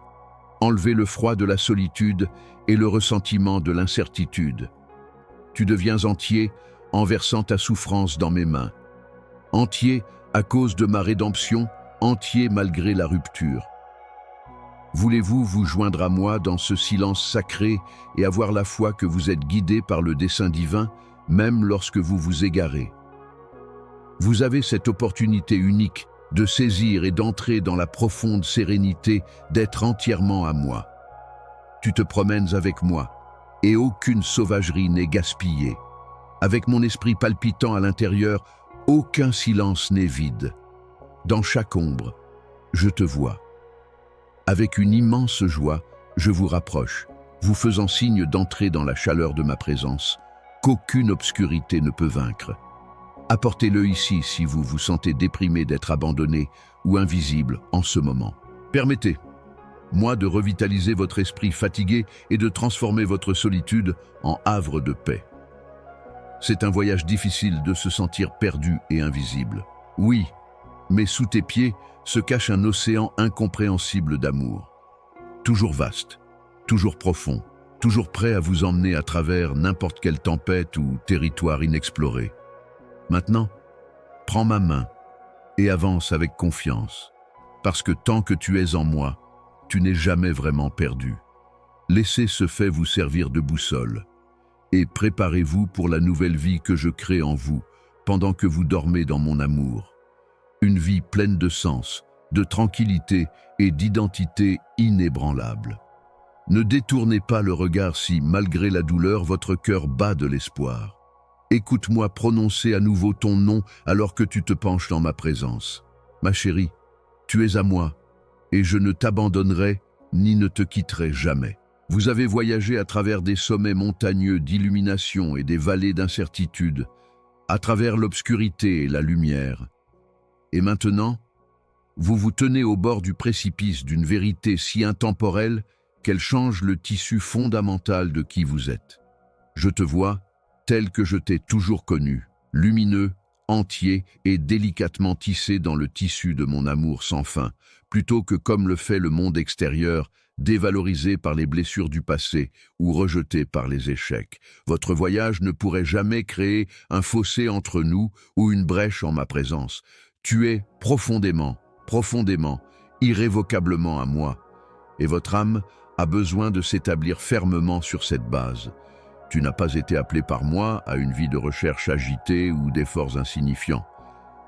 Enlevez le froid de la solitude et le ressentiment de l'incertitude. Tu deviens entier en versant ta souffrance dans mes mains. Entier à cause de ma rédemption, entier malgré la rupture. Voulez-vous vous joindre à moi dans ce silence sacré et avoir la foi que vous êtes guidé par le dessein divin, même lorsque vous vous égarez? Vous avez cette opportunité unique de saisir et d'entrer dans la profonde sérénité d'être entièrement à moi. Tu te promènes avec moi, et aucune sauvagerie n'est gaspillée. Avec mon esprit palpitant à l'intérieur, aucun silence n'est vide. Dans chaque ombre, je te vois. Avec une immense joie, je vous rapproche, vous faisant signe d'entrer dans la chaleur de ma présence, qu'aucune obscurité ne peut vaincre. Apportez-le ici si vous vous sentez déprimé d'être abandonné ou invisible en ce moment. Permettez-moi de revitaliser votre esprit fatigué et de transformer votre solitude en havre de paix. C'est un voyage difficile de se sentir perdu et invisible. Oui, mais sous tes pieds se cache un océan incompréhensible d'amour. Toujours vaste, toujours profond, toujours prêt à vous emmener à travers n'importe quelle tempête ou territoire inexploré. Maintenant, prends ma main et avance avec confiance, parce que tant que tu es en moi, tu n'es jamais vraiment perdu. Laissez ce fait vous servir de boussole et préparez-vous pour la nouvelle vie que je crée en vous pendant que vous dormez dans mon amour. Une vie pleine de sens, de tranquillité et d'identité inébranlable. Ne détournez pas le regard si, malgré la douleur, votre cœur bat de l'espoir. Écoute-moi prononcer à nouveau ton nom alors que tu te penches dans ma présence. Ma chérie, tu es à moi, et je ne t'abandonnerai ni ne te quitterai jamais. Vous avez voyagé à travers des sommets montagneux d'illumination et des vallées d'incertitude, à travers l'obscurité et la lumière. Et maintenant, vous vous tenez au bord du précipice d'une vérité si intemporelle qu'elle change le tissu fondamental de qui vous êtes. Je te vois, tel que je t'ai toujours connu, lumineux, entier et délicatement tissé dans le tissu de mon amour sans fin, plutôt que comme le fait le monde extérieur, dévalorisé par les blessures du passé ou rejeté par les échecs. Votre voyage ne pourrait jamais créer un fossé entre nous ou une brèche en ma présence. Tu es profondément, irrévocablement à moi, et votre âme a besoin de s'établir fermement sur cette base. Tu n'as pas été appelé par moi à une vie de recherche agitée ou d'efforts insignifiants.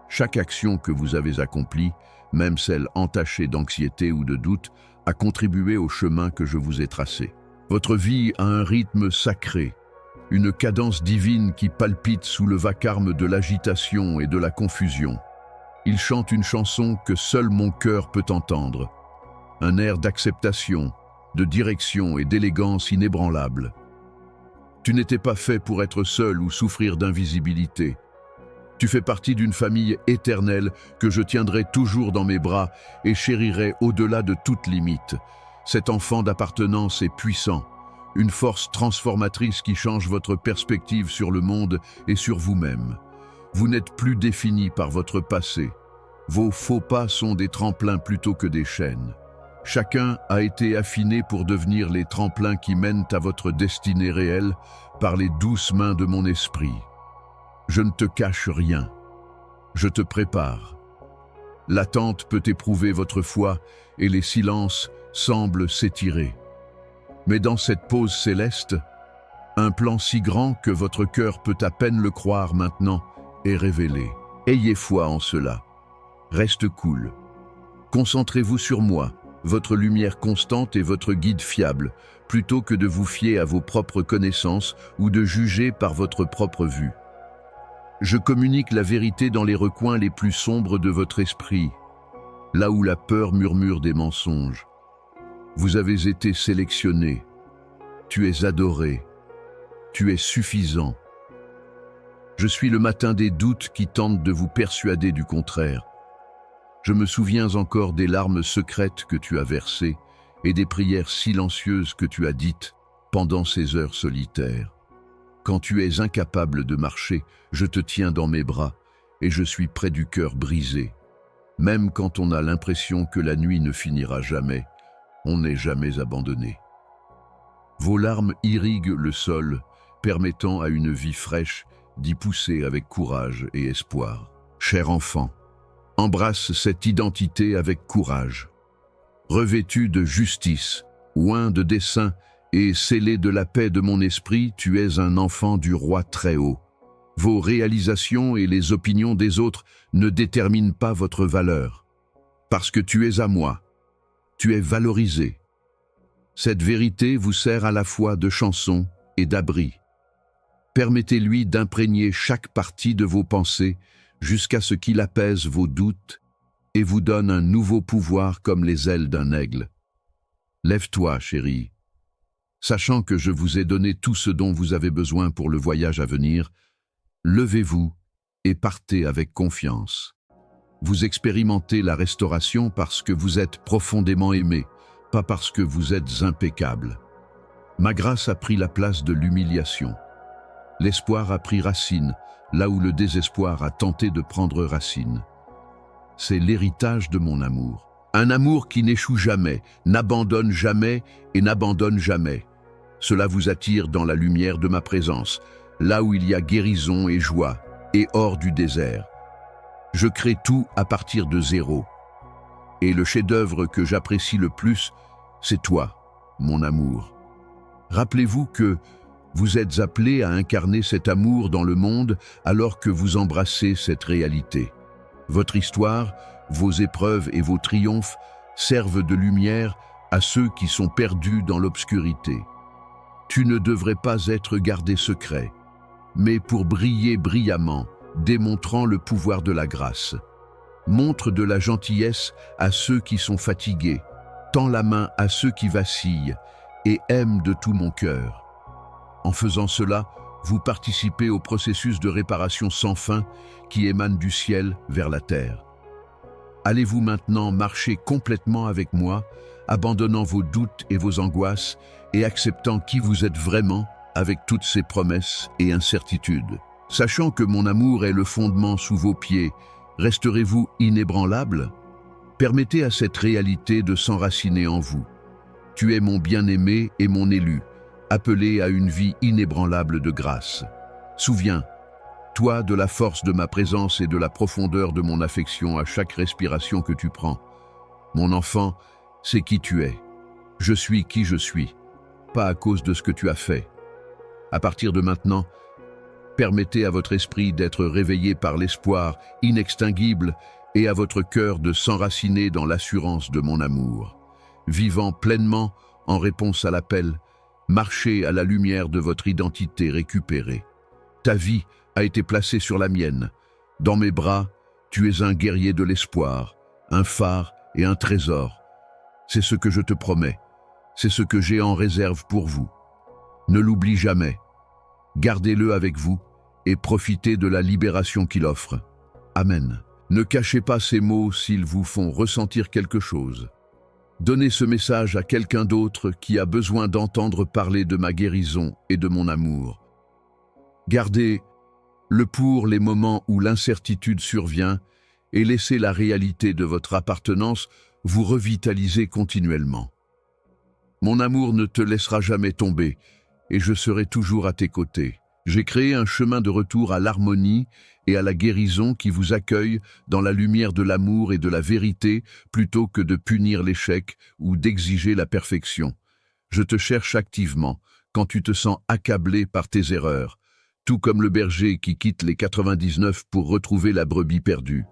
Chaque action que vous avez accomplie, même celle entachée d'anxiété ou de doute, a contribué au chemin que je vous ai tracé. Votre vie a un rythme sacré, une cadence divine qui palpite sous le vacarme de l'agitation et de la confusion. Il chante une chanson que seul mon cœur peut entendre, un air d'acceptation, de direction et d'élégance inébranlable. Tu n'étais pas fait pour être seul ou souffrir d'invisibilité. Tu fais partie d'une famille éternelle que je tiendrai toujours dans mes bras et chérirai au-delà de toute limite. Cet enfant d'appartenance est puissant, une force transformatrice qui change votre perspective sur le monde et sur vous-même. Vous n'êtes plus défini par votre passé. Vos faux pas sont des tremplins plutôt que des chaînes. Chacun a été affiné pour devenir les tremplins qui mènent à votre destinée réelle par les douces mains de mon esprit. Je ne te cache rien. Je te prépare. L'attente peut éprouver votre foi et les silences semblent s'étirer. Mais dans cette pause céleste, un plan si grand que votre cœur peut à peine le croire maintenant est révélé. Ayez foi en cela. Reste cool. Concentrez-vous sur moi, votre lumière constante et votre guide fiable, plutôt que de vous fier à vos propres connaissances ou de juger par votre propre vue. Je communique la vérité dans les recoins les plus sombres de votre esprit, là où la peur murmure des mensonges. Vous avez été sélectionné. Tu es adoré. Tu es suffisant. Je suis le matin des doutes qui tentent de vous persuader du contraire. Je me souviens encore des larmes secrètes que tu as versées et des prières silencieuses que tu as dites pendant ces heures solitaires. Quand tu es incapable de marcher, je te tiens dans mes bras et je suis près du cœur brisé. Même quand on a l'impression que la nuit ne finira jamais, on n'est jamais abandonné. Vos larmes irriguent le sol, permettant à une vie fraîche d'y pousser avec courage et espoir. Cher enfant, embrasse cette identité avec courage. Revêtu de justice, oint de dessein et scellé de la paix de mon esprit, tu es un enfant du roi très haut. Vos réalisations et les opinions des autres ne déterminent pas votre valeur. Parce que tu es à moi, tu es valorisé. Cette vérité vous sert à la fois de chanson et d'abri. Permettez-lui d'imprégner chaque partie de vos pensées jusqu'à ce qu'il apaise vos doutes et vous donne un nouveau pouvoir comme les ailes d'un aigle. Lève-toi, chérie. Sachant que je vous ai donné tout ce dont vous avez besoin pour le voyage à venir, levez-vous et partez avec confiance. Vous expérimentez la restauration parce que vous êtes profondément aimé, pas parce que vous êtes impeccable. Ma grâce a pris la place de l'humiliation. L'espoir a pris racine, là où le désespoir a tenté de prendre racine. C'est l'héritage de mon amour. Un amour qui n'échoue jamais, n'abandonne jamais et n'abandonne jamais. Cela vous attire dans la lumière de ma présence, là où il y a guérison et joie, et hors du désert. Je crée tout à partir de zéro. Et le chef-d'œuvre que j'apprécie le plus, c'est toi, mon amour. Rappelez-vous que vous êtes appelé à incarner cet amour dans le monde alors que vous embrassez cette réalité. Votre histoire, vos épreuves et vos triomphes servent de lumière à ceux qui sont perdus dans l'obscurité. Tu ne devrais pas être gardé secret, mais pour briller brillamment, démontrant le pouvoir de la grâce. Montre de la gentillesse à ceux qui sont fatigués, tends la main à ceux qui vacillent et aime de tout mon cœur. En faisant cela, vous participez au processus de réparation sans fin qui émane du ciel vers la terre. Allez-vous maintenant marcher complètement avec moi, abandonnant vos doutes et vos angoisses et acceptant qui vous êtes vraiment avec toutes ces promesses et incertitudes. Sachant que mon amour est le fondement sous vos pieds, resterez-vous inébranlable? Permettez à cette réalité de s'enraciner en vous. Tu es mon bien-aimé et mon élu, appelé à une vie inébranlable de grâce. Souviens, toi, de la force de ma présence et de la profondeur de mon affection à chaque respiration que tu prends. Mon enfant, c'est qui tu es. Je suis qui je suis, pas à cause de ce que tu as fait. À partir de maintenant, permettez à votre esprit d'être réveillé par l'espoir inextinguible et à votre cœur de s'enraciner dans l'assurance de mon amour. Vivant pleinement en réponse à l'appel, marchez à la lumière de votre identité récupérée. Ta vie a été placée sur la mienne. Dans mes bras, tu es un guerrier de l'espoir, un phare et un trésor. C'est ce que je te promets. C'est ce que j'ai en réserve pour vous. Ne l'oublie jamais. Gardez-le avec vous et profitez de la libération qu'il offre. Amen. Ne cachez pas ces mots s'ils vous font ressentir quelque chose. Donnez ce message à quelqu'un d'autre qui a besoin d'entendre parler de ma guérison et de mon amour. Gardez-le pour les moments où l'incertitude survient et laissez la réalité de votre appartenance vous revitaliser continuellement. Mon amour ne te laissera jamais tomber et je serai toujours à tes côtés. J'ai créé un chemin de retour à l'harmonie et à la guérison qui vous accueille dans la lumière de l'amour et de la vérité plutôt que de punir l'échec ou d'exiger la perfection. Je te cherche activement quand tu te sens accablé par tes erreurs, tout comme le berger qui quitte les 99 pour retrouver la brebis perdue.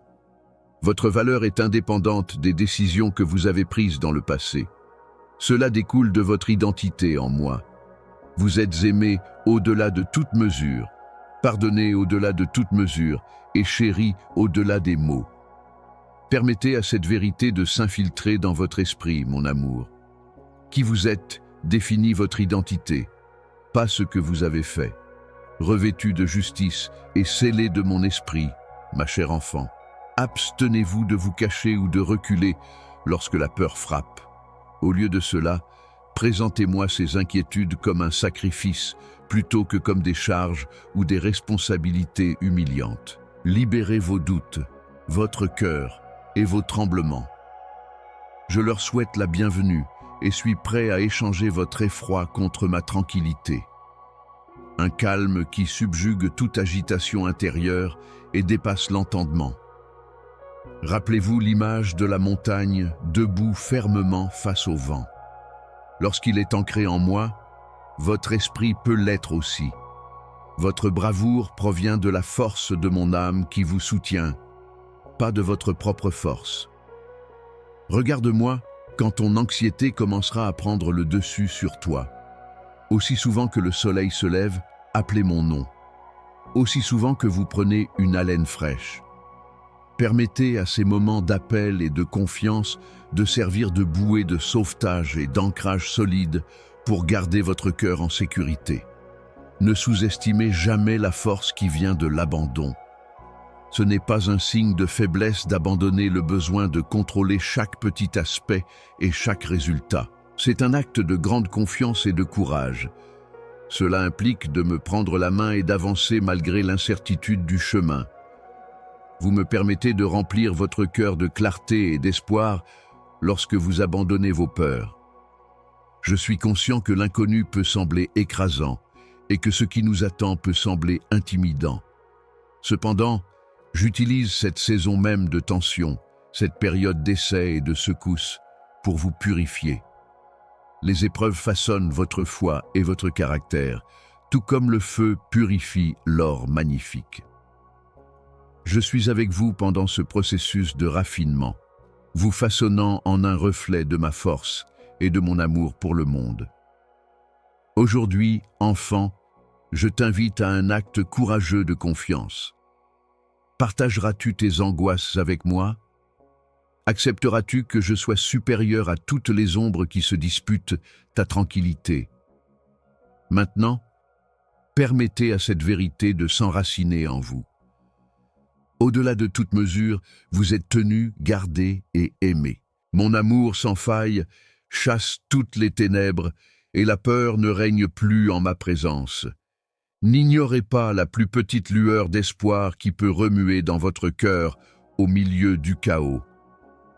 Votre valeur est indépendante des décisions que vous avez prises dans le passé. Cela découle de votre identité en moi. Vous êtes aimé au-delà de toute mesure, pardonné au-delà de toute mesure et chéri au-delà des mots. Permettez à cette vérité de s'infiltrer dans votre esprit, mon amour. Qui vous êtes définit votre identité, pas ce que vous avez fait. Revêtu de justice et scellé de mon esprit, ma chère enfant, abstenez-vous de vous cacher ou de reculer lorsque la peur frappe. Au lieu de cela, présentez-moi ces inquiétudes comme un sacrifice plutôt que comme des charges ou des responsabilités humiliantes. Libérez vos doutes, votre cœur et vos tremblements. Je leur souhaite la bienvenue et suis prêt à échanger votre effroi contre ma tranquillité. Un calme qui subjugue toute agitation intérieure et dépasse l'entendement. Rappelez-vous l'image de la montagne debout fermement face au vent. Lorsqu'il est ancré en moi, votre esprit peut l'être aussi. Votre bravoure provient de la force de mon âme qui vous soutient, pas de votre propre force. Regarde-moi quand ton anxiété commencera à prendre le dessus sur toi. Aussi souvent que le soleil se lève, appelez mon nom. Aussi souvent que vous prenez une haleine fraîche. Permettez à ces moments d'appel et de confiance de servir de bouée de sauvetage et d'ancrage solide pour garder votre cœur en sécurité. Ne sous-estimez jamais la force qui vient de l'abandon. Ce n'est pas un signe de faiblesse d'abandonner le besoin de contrôler chaque petit aspect et chaque résultat. C'est un acte de grande confiance et de courage. Cela implique de me prendre la main et d'avancer malgré l'incertitude du chemin. Vous me permettez de remplir votre cœur de clarté et d'espoir lorsque vous abandonnez vos peurs. Je suis conscient que l'inconnu peut sembler écrasant et que ce qui nous attend peut sembler intimidant. Cependant, j'utilise cette saison même de tension, cette période d'essai et de secousse pour vous purifier. Les épreuves façonnent votre foi et votre caractère, tout comme le feu purifie l'or magnifique. Je suis avec vous pendant ce processus de raffinement, vous façonnant en un reflet de ma force et de mon amour pour le monde. Aujourd'hui, enfant, je t'invite à un acte courageux de confiance. Partageras-tu tes angoisses avec moi? Accepteras-tu que je sois supérieur à toutes les ombres qui se disputent ta tranquillité? Maintenant, permettez à cette vérité de s'enraciner en vous. Au-delà de toute mesure, vous êtes tenu, gardé et aimé. Mon amour sans faille chasse toutes les ténèbres et la peur ne règne plus en ma présence. N'ignorez pas la plus petite lueur d'espoir qui peut remuer dans votre cœur au milieu du chaos.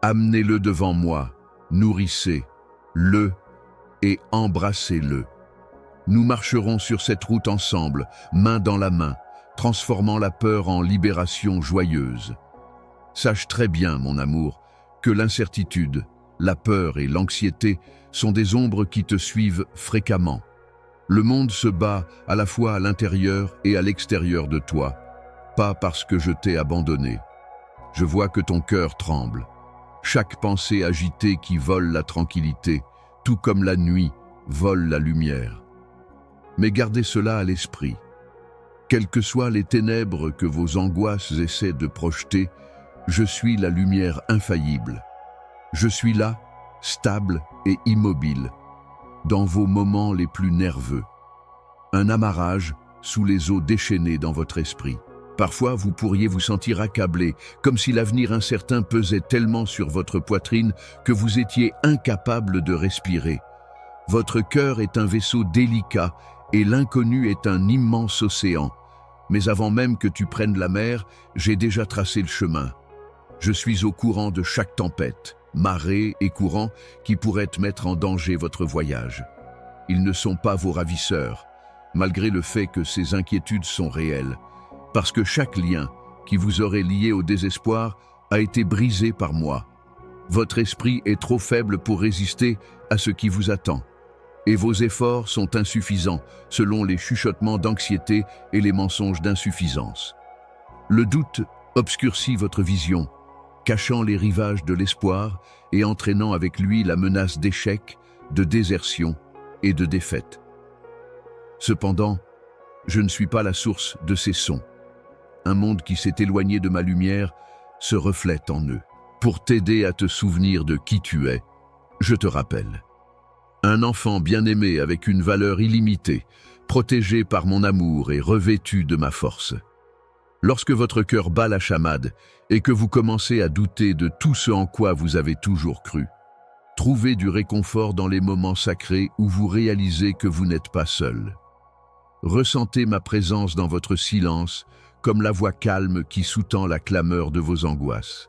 Amenez-le devant moi, nourrissez-le et embrassez-le. Nous marcherons sur cette route ensemble, main dans la main, transformant la peur en libération joyeuse. Sache très bien, mon amour, que l'incertitude, la peur et l'anxiété sont des ombres qui te suivent fréquemment. Le monde se bat à la fois à l'intérieur et à l'extérieur de toi, pas parce que je t'ai abandonné. Je vois que ton cœur tremble. Chaque pensée agitée qui vole la tranquillité, tout comme la nuit, vole la lumière. Mais gardez cela à l'esprit. Quelles que soient les ténèbres que vos angoisses essaient de projeter, je suis la lumière infaillible. Je suis là, stable et immobile, dans vos moments les plus nerveux. Un amarrage sous les eaux déchaînées dans votre esprit. Parfois, vous pourriez vous sentir accablé, comme si l'avenir incertain pesait tellement sur votre poitrine que vous étiez incapable de respirer. Votre cœur est un vaisseau délicat et l'inconnu est un immense océan. Mais avant même que tu prennes la mer, j'ai déjà tracé le chemin. Je suis au courant de chaque tempête, marée et courant qui pourraient mettre en danger votre voyage. Ils ne sont pas vos ravisseurs, malgré le fait que ces inquiétudes sont réelles, parce que chaque lien qui vous aurait lié au désespoir a été brisé par moi. Votre esprit est trop faible pour résister à ce qui vous attend. Et vos efforts sont insuffisants selon les chuchotements d'anxiété et les mensonges d'insuffisance. Le doute obscurcit votre vision, cachant les rivages de l'espoir et entraînant avec lui la menace d'échec, de désertion et de défaite. Cependant, je ne suis pas la source de ces sons. Un monde qui s'est éloigné de ma lumière se reflète en eux. Pour t'aider à te souvenir de qui tu es, je te rappelle. Un enfant bien-aimé avec une valeur illimitée, protégé par mon amour et revêtu de ma force. Lorsque votre cœur bat la chamade et que vous commencez à douter de tout ce en quoi vous avez toujours cru, trouvez du réconfort dans les moments sacrés où vous réalisez que vous n'êtes pas seul. Ressentez ma présence dans votre silence comme la voix calme qui sous-tend la clameur de vos angoisses.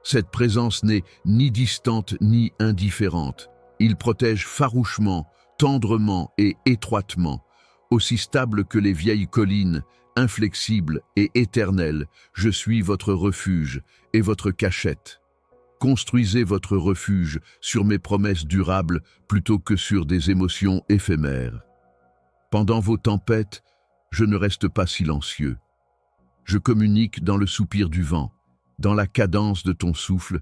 Cette présence n'est ni distante ni indifférente. Il protège farouchement, tendrement et étroitement, aussi stable que les vieilles collines, inflexible et éternelle. Je suis votre refuge et votre cachette. Construisez votre refuge sur mes promesses durables plutôt que sur des émotions éphémères. Pendant vos tempêtes, je ne reste pas silencieux. Je communique dans le soupir du vent, dans la cadence de ton souffle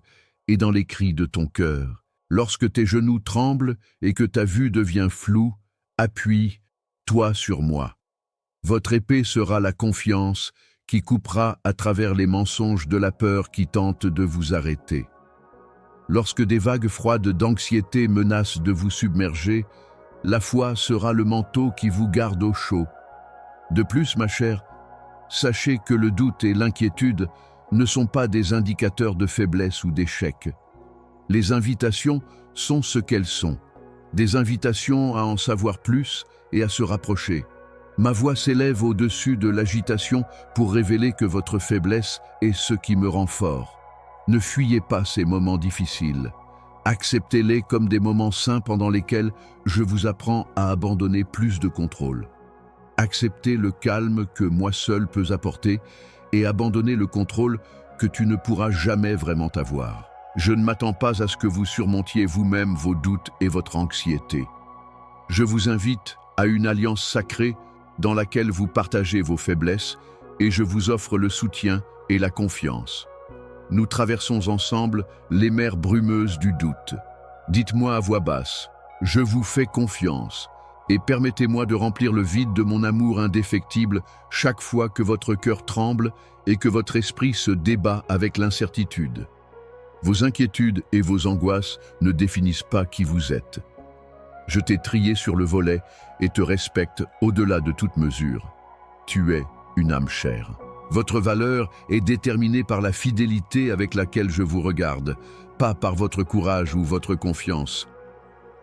et dans les cris de ton cœur. Lorsque tes genoux tremblent et que ta vue devient floue, appuie-toi sur moi. Votre épée sera la confiance qui coupera à travers les mensonges de la peur qui tentent de vous arrêter. Lorsque des vagues froides d'anxiété menacent de vous submerger, la foi sera le manteau qui vous garde au chaud. De plus, ma chère, sachez que le doute et l'inquiétude ne sont pas des indicateurs de faiblesse ou d'échec. Les invitations sont ce qu'elles sont, des invitations à en savoir plus et à se rapprocher. Ma voix s'élève au-dessus de l'agitation pour révéler que votre faiblesse est ce qui me rend fort. Ne fuyez pas ces moments difficiles. Acceptez-les comme des moments sains pendant lesquels je vous apprends à abandonner plus de contrôle. Acceptez le calme que moi seul peux apporter et abandonnez le contrôle que tu ne pourras jamais vraiment avoir. Je ne m'attends pas à ce que vous surmontiez vous-même vos doutes et votre anxiété. Je vous invite à une alliance sacrée dans laquelle vous partagez vos faiblesses et je vous offre le soutien et la confiance. Nous traversons ensemble les mers brumeuses du doute. Dites-moi à voix basse, je vous fais confiance et permettez-moi de remplir le vide de mon amour indéfectible chaque fois que votre cœur tremble et que votre esprit se débat avec l'incertitude. Vos inquiétudes et vos angoisses ne définissent pas qui vous êtes. Je t'ai trié sur le volet et te respecte au-delà de toute mesure. Tu es une âme chère. Votre valeur est déterminée par la fidélité avec laquelle je vous regarde, pas par votre courage ou votre confiance.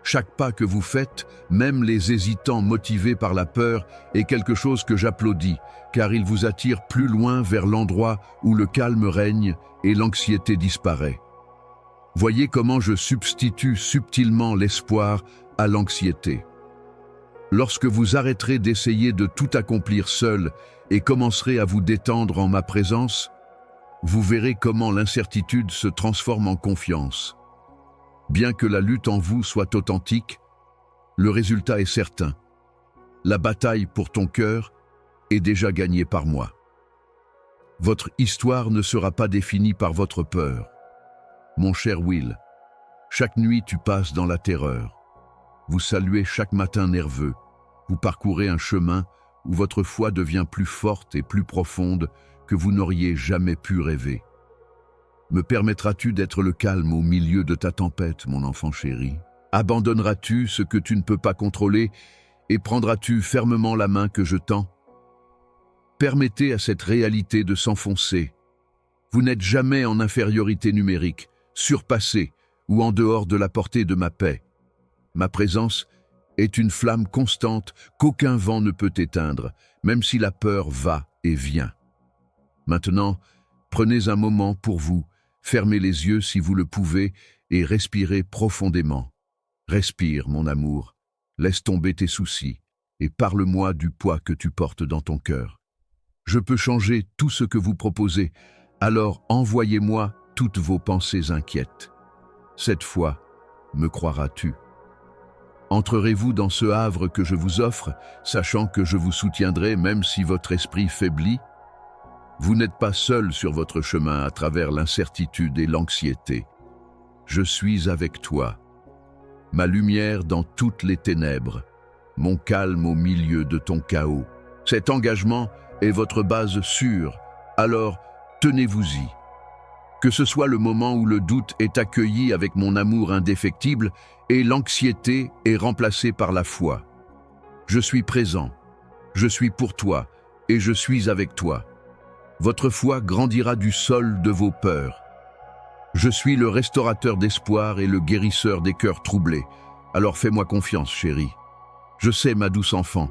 Chaque pas que vous faites, même les hésitants motivés par la peur, est quelque chose que j'applaudis, car il vous attire plus loin vers l'endroit où le calme règne et l'anxiété disparaît. Voyez comment je substitue subtilement l'espoir à l'anxiété. Lorsque vous arrêterez d'essayer de tout accomplir seul et commencerez à vous détendre en ma présence, vous verrez comment l'incertitude se transforme en confiance. Bien que la lutte en vous soit authentique, le résultat est certain. La bataille pour ton cœur est déjà gagnée par moi. Votre histoire ne sera pas définie par votre peur. Mon cher Will, chaque nuit tu passes dans la terreur. Vous saluez chaque matin nerveux. Vous parcourez un chemin où votre foi devient plus forte et plus profonde que vous n'auriez jamais pu rêver. Me permettras-tu d'être le calme au milieu de ta tempête, mon enfant chéri? Abandonneras-tu ce que tu ne peux pas contrôler et prendras-tu fermement la main que je tends? Permettez à cette réalité de s'enfoncer. Vous n'êtes jamais en infériorité numérique, surpassé ou en dehors de la portée de ma paix. Ma présence est une flamme constante qu'aucun vent ne peut éteindre, même si la peur va et vient. Maintenant, prenez un moment pour vous, fermez les yeux si vous le pouvez et respirez profondément. Respire, mon amour, laisse tomber tes soucis et parle-moi du poids que tu portes dans ton cœur. Je peux changer tout ce que vous proposez, alors envoyez-moi toutes vos pensées inquiètes. Cette fois, me croiras-tu? Entrerez-vous dans ce havre que je vous offre, sachant que je vous soutiendrai même si votre esprit faiblit? Vous n'êtes pas seul sur votre chemin à travers l'incertitude et l'anxiété. Je suis avec toi, ma lumière dans toutes les ténèbres, mon calme au milieu de ton chaos. Cet engagement est votre base sûre, alors tenez-vous-y. Que ce soit le moment où le doute est accueilli avec mon amour indéfectible et l'anxiété est remplacée par la foi. Je suis présent, je suis pour toi et je suis avec toi. Votre foi grandira du sol de vos peurs. Je suis le restaurateur d'espoir et le guérisseur des cœurs troublés. Alors fais-moi confiance, chérie. Je sais, ma douce enfant,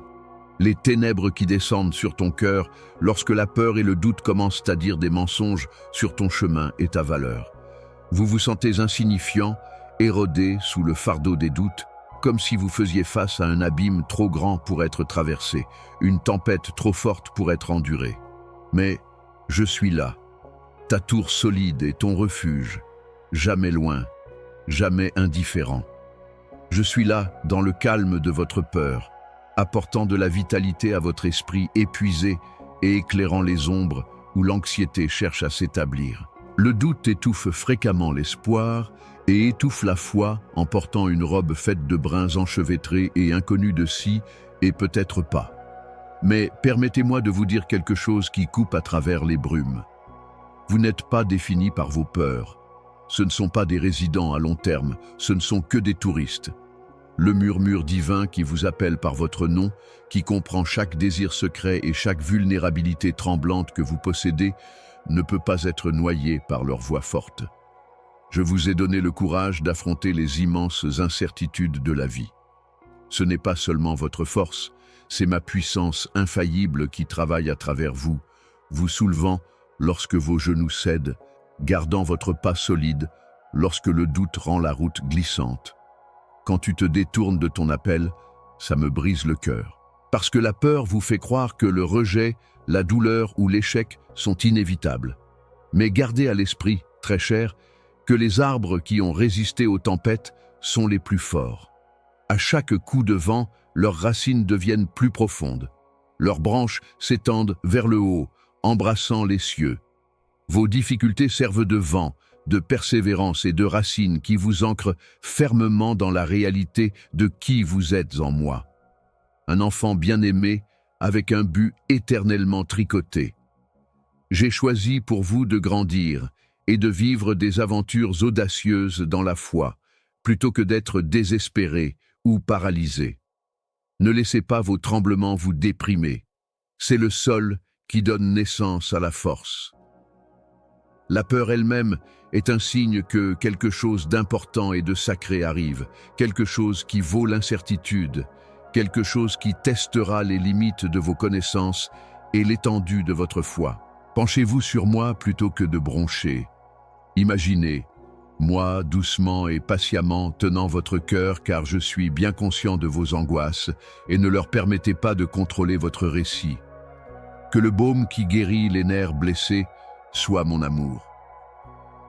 les ténèbres qui descendent sur ton cœur lorsque la peur et le doute commencent à dire des mensonges sur ton chemin et ta valeur. Vous vous sentez insignifiant, érodé sous le fardeau des doutes, comme si vous faisiez face à un abîme trop grand pour être traversé, une tempête trop forte pour être endurée. Mais je suis là, ta tour solide et ton refuge, jamais loin, jamais indifférent. Je suis là dans le calme de votre peur, apportant de la vitalité à votre esprit épuisé et éclairant les ombres où l'anxiété cherche à s'établir. Le doute étouffe fréquemment l'espoir et étouffe la foi en portant une robe faite de brins enchevêtrés et inconnus de scie et peut-être pas. Mais permettez-moi de vous dire quelque chose qui coupe à travers les brumes. Vous n'êtes pas défini par vos peurs. Ce ne sont pas des résidents à long terme, ce ne sont que des touristes. Le murmure divin qui vous appelle par votre nom, qui comprend chaque désir secret et chaque vulnérabilité tremblante que vous possédez, ne peut pas être noyé par leur voix forte. Je vous ai donné le courage d'affronter les immenses incertitudes de la vie. Ce n'est pas seulement votre force, c'est ma puissance infaillible qui travaille à travers vous, vous soulevant lorsque vos genoux cèdent, gardant votre pas solide lorsque le doute rend la route glissante. Quand tu te détournes de ton appel, ça me brise le cœur. Parce que la peur vous fait croire que le rejet, la douleur ou l'échec sont inévitables. Mais gardez à l'esprit, très cher, que les arbres qui ont résisté aux tempêtes sont les plus forts. À chaque coup de vent, leurs racines deviennent plus profondes. Leurs branches s'étendent vers le haut, embrassant les cieux. Vos difficultés servent de vent, de persévérance et de racines qui vous ancrent fermement dans la réalité de qui vous êtes en moi. Un enfant bien-aimé avec un but éternellement tricoté. J'ai choisi pour vous de grandir et de vivre des aventures audacieuses dans la foi, plutôt que d'être désespéré ou paralysé. Ne laissez pas vos tremblements vous déprimer. C'est le sol qui donne naissance à la force. La peur elle-même est un signe que quelque chose d'important et de sacré arrive, quelque chose qui vaut l'incertitude, quelque chose qui testera les limites de vos connaissances et l'étendue de votre foi. Penchez-vous sur moi plutôt que de broncher. Imaginez, moi, doucement et patiemment, tenant votre cœur car je suis bien conscient de vos angoisses et ne leur permettez pas de contrôler votre récit. Que le baume qui guérit les nerfs blessés soit mon amour.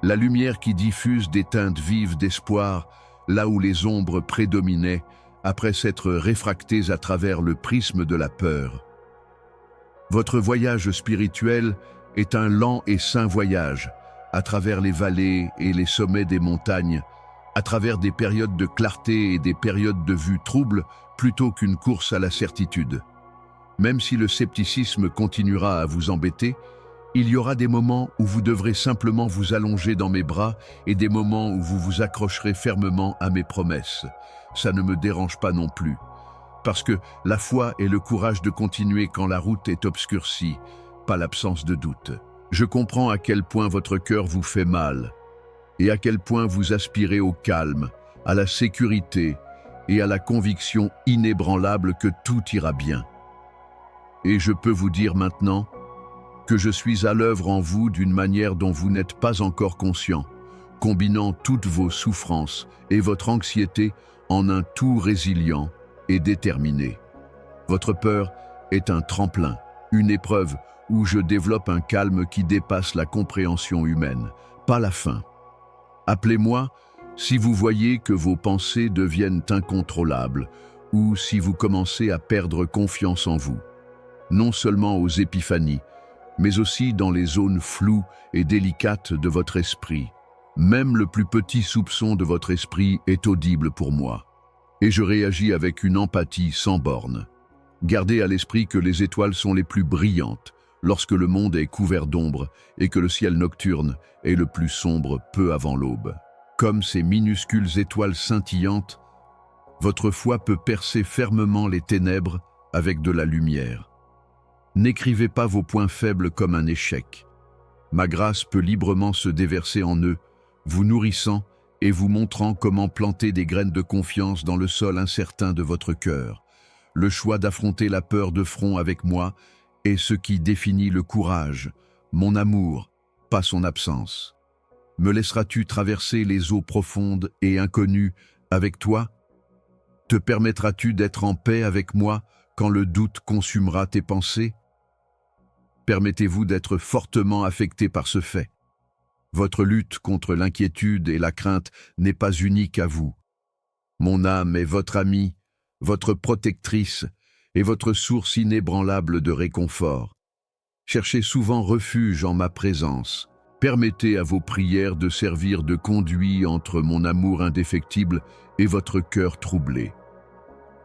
La lumière qui diffuse des teintes vives d'espoir, là où les ombres prédominaient, après s'être réfractées à travers le prisme de la peur. Votre voyage spirituel est un lent et saint voyage, à travers les vallées et les sommets des montagnes, à travers des périodes de clarté et des périodes de vue trouble, plutôt qu'une course à la certitude. Même si le scepticisme continuera à vous embêter, il y aura des moments où vous devrez simplement vous allonger dans mes bras et des moments où vous vous accrocherez fermement à mes promesses. Ça ne me dérange pas non plus. Parce que la foi est le courage de continuer quand la route est obscurcie, pas l'absence de doute. Je comprends à quel point votre cœur vous fait mal et à quel point vous aspirez au calme, à la sécurité et à la conviction inébranlable que tout ira bien. Et je peux vous dire maintenant que je suis à l'œuvre en vous d'une manière dont vous n'êtes pas encore conscient, combinant toutes vos souffrances et votre anxiété en un tout résilient et déterminé. Votre peur est un tremplin, une épreuve où je développe un calme qui dépasse la compréhension humaine, pas la fin. Appelez-moi si vous voyez que vos pensées deviennent incontrôlables ou si vous commencez à perdre confiance en vous, non seulement aux épiphanies, mais aussi dans les zones floues et délicates de votre esprit. Même le plus petit soupçon de votre esprit est audible pour moi, et je réagis avec une empathie sans bornes. Gardez à l'esprit que les étoiles sont les plus brillantes lorsque le monde est couvert d'ombre et que le ciel nocturne est le plus sombre peu avant l'aube. Comme ces minuscules étoiles scintillantes, votre foi peut percer fermement les ténèbres avec de la lumière. N'écrivez pas vos points faibles comme un échec. Ma grâce peut librement se déverser en eux, vous nourrissant et vous montrant comment planter des graines de confiance dans le sol incertain de votre cœur. Le choix d'affronter la peur de front avec moi est ce qui définit le courage, mon amour, pas son absence. Me laisseras-tu traverser les eaux profondes et inconnues avec toi? Te permettras-tu d'être en paix avec moi quand le doute consumera tes pensées? Permettez-vous d'être fortement affecté par ce fait. Votre lutte contre l'inquiétude et la crainte n'est pas unique à vous. Mon âme est votre amie, votre protectrice et votre source inébranlable de réconfort. Cherchez souvent refuge en ma présence. Permettez à vos prières de servir de conduit entre mon amour indéfectible et votre cœur troublé.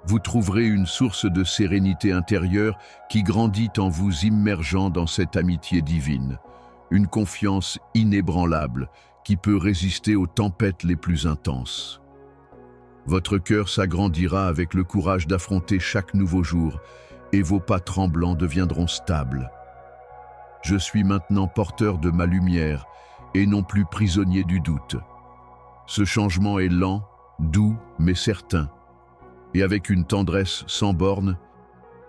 Vous trouverez une source de sérénité intérieure qui grandit en vous immergeant dans cette amitié divine, une confiance inébranlable qui peut résister aux tempêtes les plus intenses. Votre cœur s'agrandira avec le courage d'affronter chaque nouveau jour et vos pas tremblants deviendront stables. Je suis maintenant porteur de ma lumière et non plus prisonnier du doute. Ce changement est lent, doux, mais certain. Et avec une tendresse sans borne,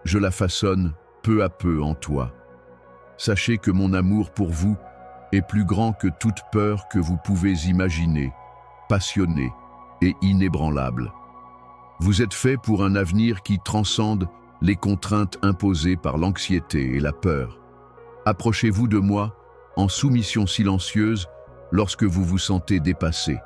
je la façonne peu à peu en toi. Sachez que mon amour pour vous est plus grand que toute peur que vous pouvez imaginer, passionné et inébranlable. Vous êtes fait pour un avenir qui transcende les contraintes imposées par l'anxiété et la peur. Approchez-vous de moi en soumission silencieuse lorsque vous vous sentez dépassé.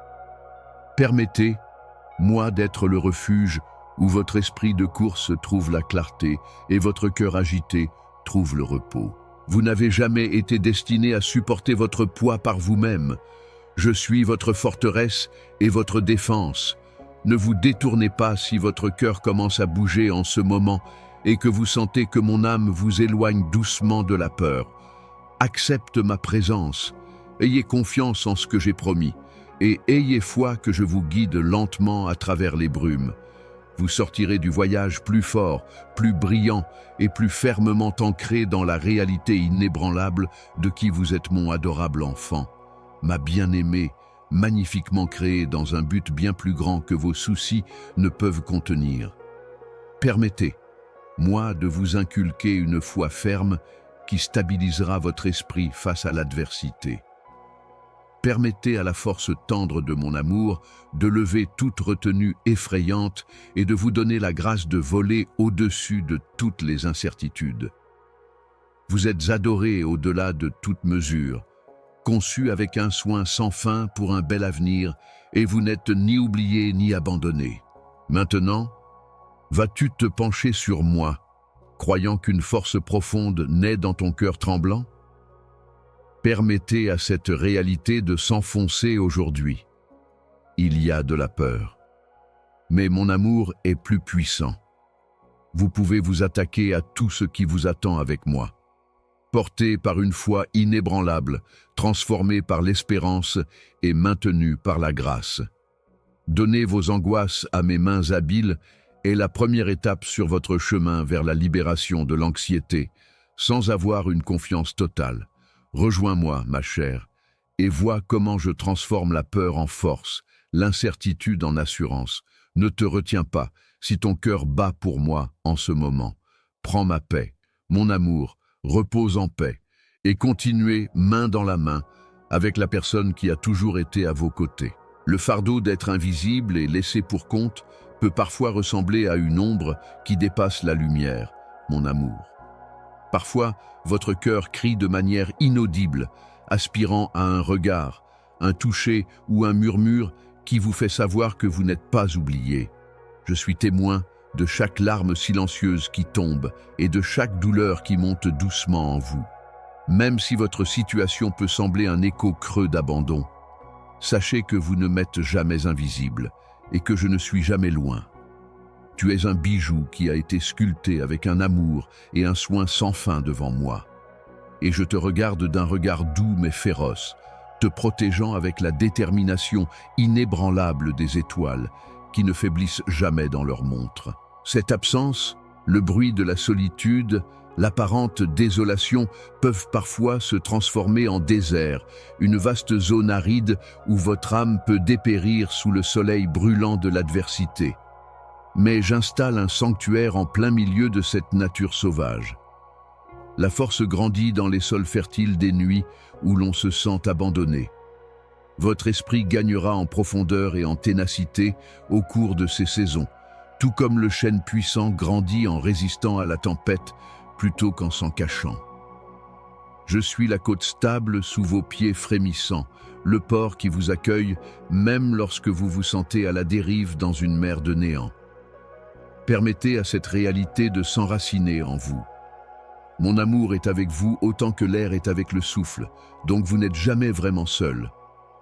Permettez-moi d'être le refuge où votre esprit de course trouve la clarté et votre cœur agité trouve le repos. Vous n'avez jamais été destiné à supporter votre poids par vous-même. Je suis votre forteresse et votre défense. Ne vous détournez pas si votre cœur commence à bouger en ce moment et que vous sentez que mon âme vous éloigne doucement de la peur. Accepte ma présence, ayez confiance en ce que j'ai promis, et ayez foi que je vous guide lentement à travers les brumes. Vous sortirez du voyage plus fort, plus brillant et plus fermement ancré dans la réalité inébranlable de qui vous êtes mon adorable enfant, ma bien-aimée, magnifiquement créée dans un but bien plus grand que vos soucis ne peuvent contenir. Permettez-moi de vous inculquer une foi ferme qui stabilisera votre esprit face à l'adversité. Permettez à la force tendre de mon amour de lever toute retenue effrayante et de vous donner la grâce de voler au-dessus de toutes les incertitudes. Vous êtes adoré au-delà de toute mesure, conçu avec un soin sans fin pour un bel avenir, et vous n'êtes ni oublié ni abandonné. Maintenant, vas-tu te pencher sur moi, croyant qu'une force profonde naît dans ton cœur tremblant? Permettez à cette réalité de s'enfoncer aujourd'hui. Il y a de la peur. Mais mon amour est plus puissant. Vous pouvez vous attaquer à tout ce qui vous attend avec moi. Porté par une foi inébranlable, transformé par l'espérance et maintenu par la grâce. Donnez vos angoisses à mes mains habiles est la première étape sur votre chemin vers la libération de l'anxiété, sans avoir une confiance totale. Rejoins-moi, ma chère, et vois comment je transforme la peur en force, l'incertitude en assurance. Ne te retiens pas, si ton cœur bat pour moi en ce moment. Prends ma paix, mon amour, repose en paix, et continuez main dans la main avec la personne qui a toujours été à vos côtés. Le fardeau d'être invisible et laissé pour compte peut parfois ressembler à une ombre qui dépasse la lumière, mon amour. Parfois, votre cœur crie de manière inaudible, aspirant à un regard, un toucher ou un murmure qui vous fait savoir que vous n'êtes pas oublié. Je suis témoin de chaque larme silencieuse qui tombe et de chaque douleur qui monte doucement en vous. Même si votre situation peut sembler un écho creux d'abandon, sachez que vous ne m'êtes jamais invisible et que je ne suis jamais loin. Tu es un bijou qui a été sculpté avec un amour et un soin sans fin devant moi. Et je te regarde d'un regard doux mais féroce, te protégeant avec la détermination inébranlable des étoiles qui ne faiblissent jamais dans leur montre. Cette absence, le bruit de la solitude, l'apparente désolation peuvent parfois se transformer en désert, une vaste zone aride où votre âme peut dépérir sous le soleil brûlant de l'adversité. Mais j'installe un sanctuaire en plein milieu de cette nature sauvage. La force grandit dans les sols fertiles des nuits où l'on se sent abandonné. Votre esprit gagnera en profondeur et en ténacité au cours de ces saisons, tout comme le chêne puissant grandit en résistant à la tempête plutôt qu'en s'en cachant. Je suis la côte stable sous vos pieds frémissants, le port qui vous accueille même lorsque vous vous sentez à la dérive dans une mer de néant. Permettez à cette réalité de s'enraciner en vous. Mon amour est avec vous autant que l'air est avec le souffle, donc vous n'êtes jamais vraiment seul.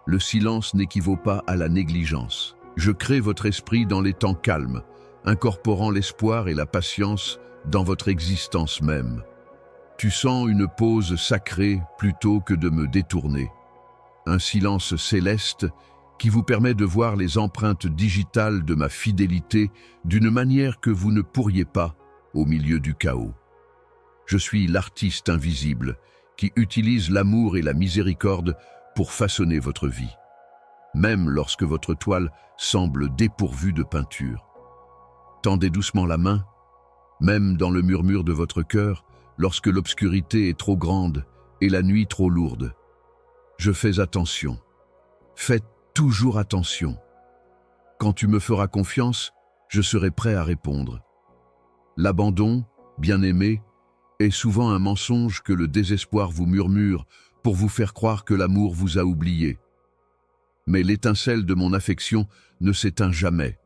Le silence n'équivaut pas à la négligence. Je crée votre esprit dans les temps calmes, incorporant l'espoir et la patience dans votre existence même. Tu sens une pause sacrée plutôt que de me détourner. Un silence céleste qui vous permet de voir les empreintes digitales de ma fidélité d'une manière que vous ne pourriez pas au milieu du chaos. Je suis l'artiste invisible qui utilise l'amour et la miséricorde pour façonner votre vie, même lorsque votre toile semble dépourvue de peinture. Tendez doucement la main, même dans le murmure de votre cœur, lorsque l'obscurité est trop grande et la nuit trop lourde. Je fais attention. Faites toujours attention. Quand tu me feras confiance, je serai prêt à répondre. L'abandon, bien-aimé, est souvent un mensonge que le désespoir vous murmure pour vous faire croire que l'amour vous a oublié. Mais l'étincelle de mon affection ne s'éteint jamais.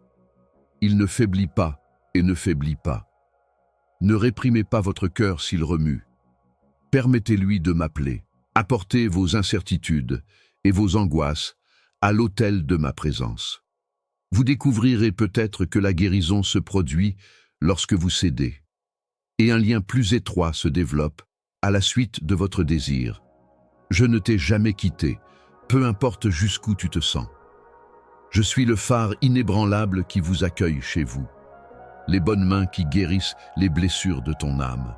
Il ne faiblit pas et ne faiblit pas. Ne réprimez pas votre cœur s'il remue. Permettez-lui de m'appeler. Apportez vos incertitudes et vos angoisses à l'autel de ma présence. Vous découvrirez peut-être que la guérison se produit lorsque vous cédez, et un lien plus étroit se développe à la suite de votre désir. Je ne t'ai jamais quitté, peu importe jusqu'où tu te sens. Je suis le phare inébranlable qui vous accueille chez vous, les bonnes mains qui guérissent les blessures de ton âme.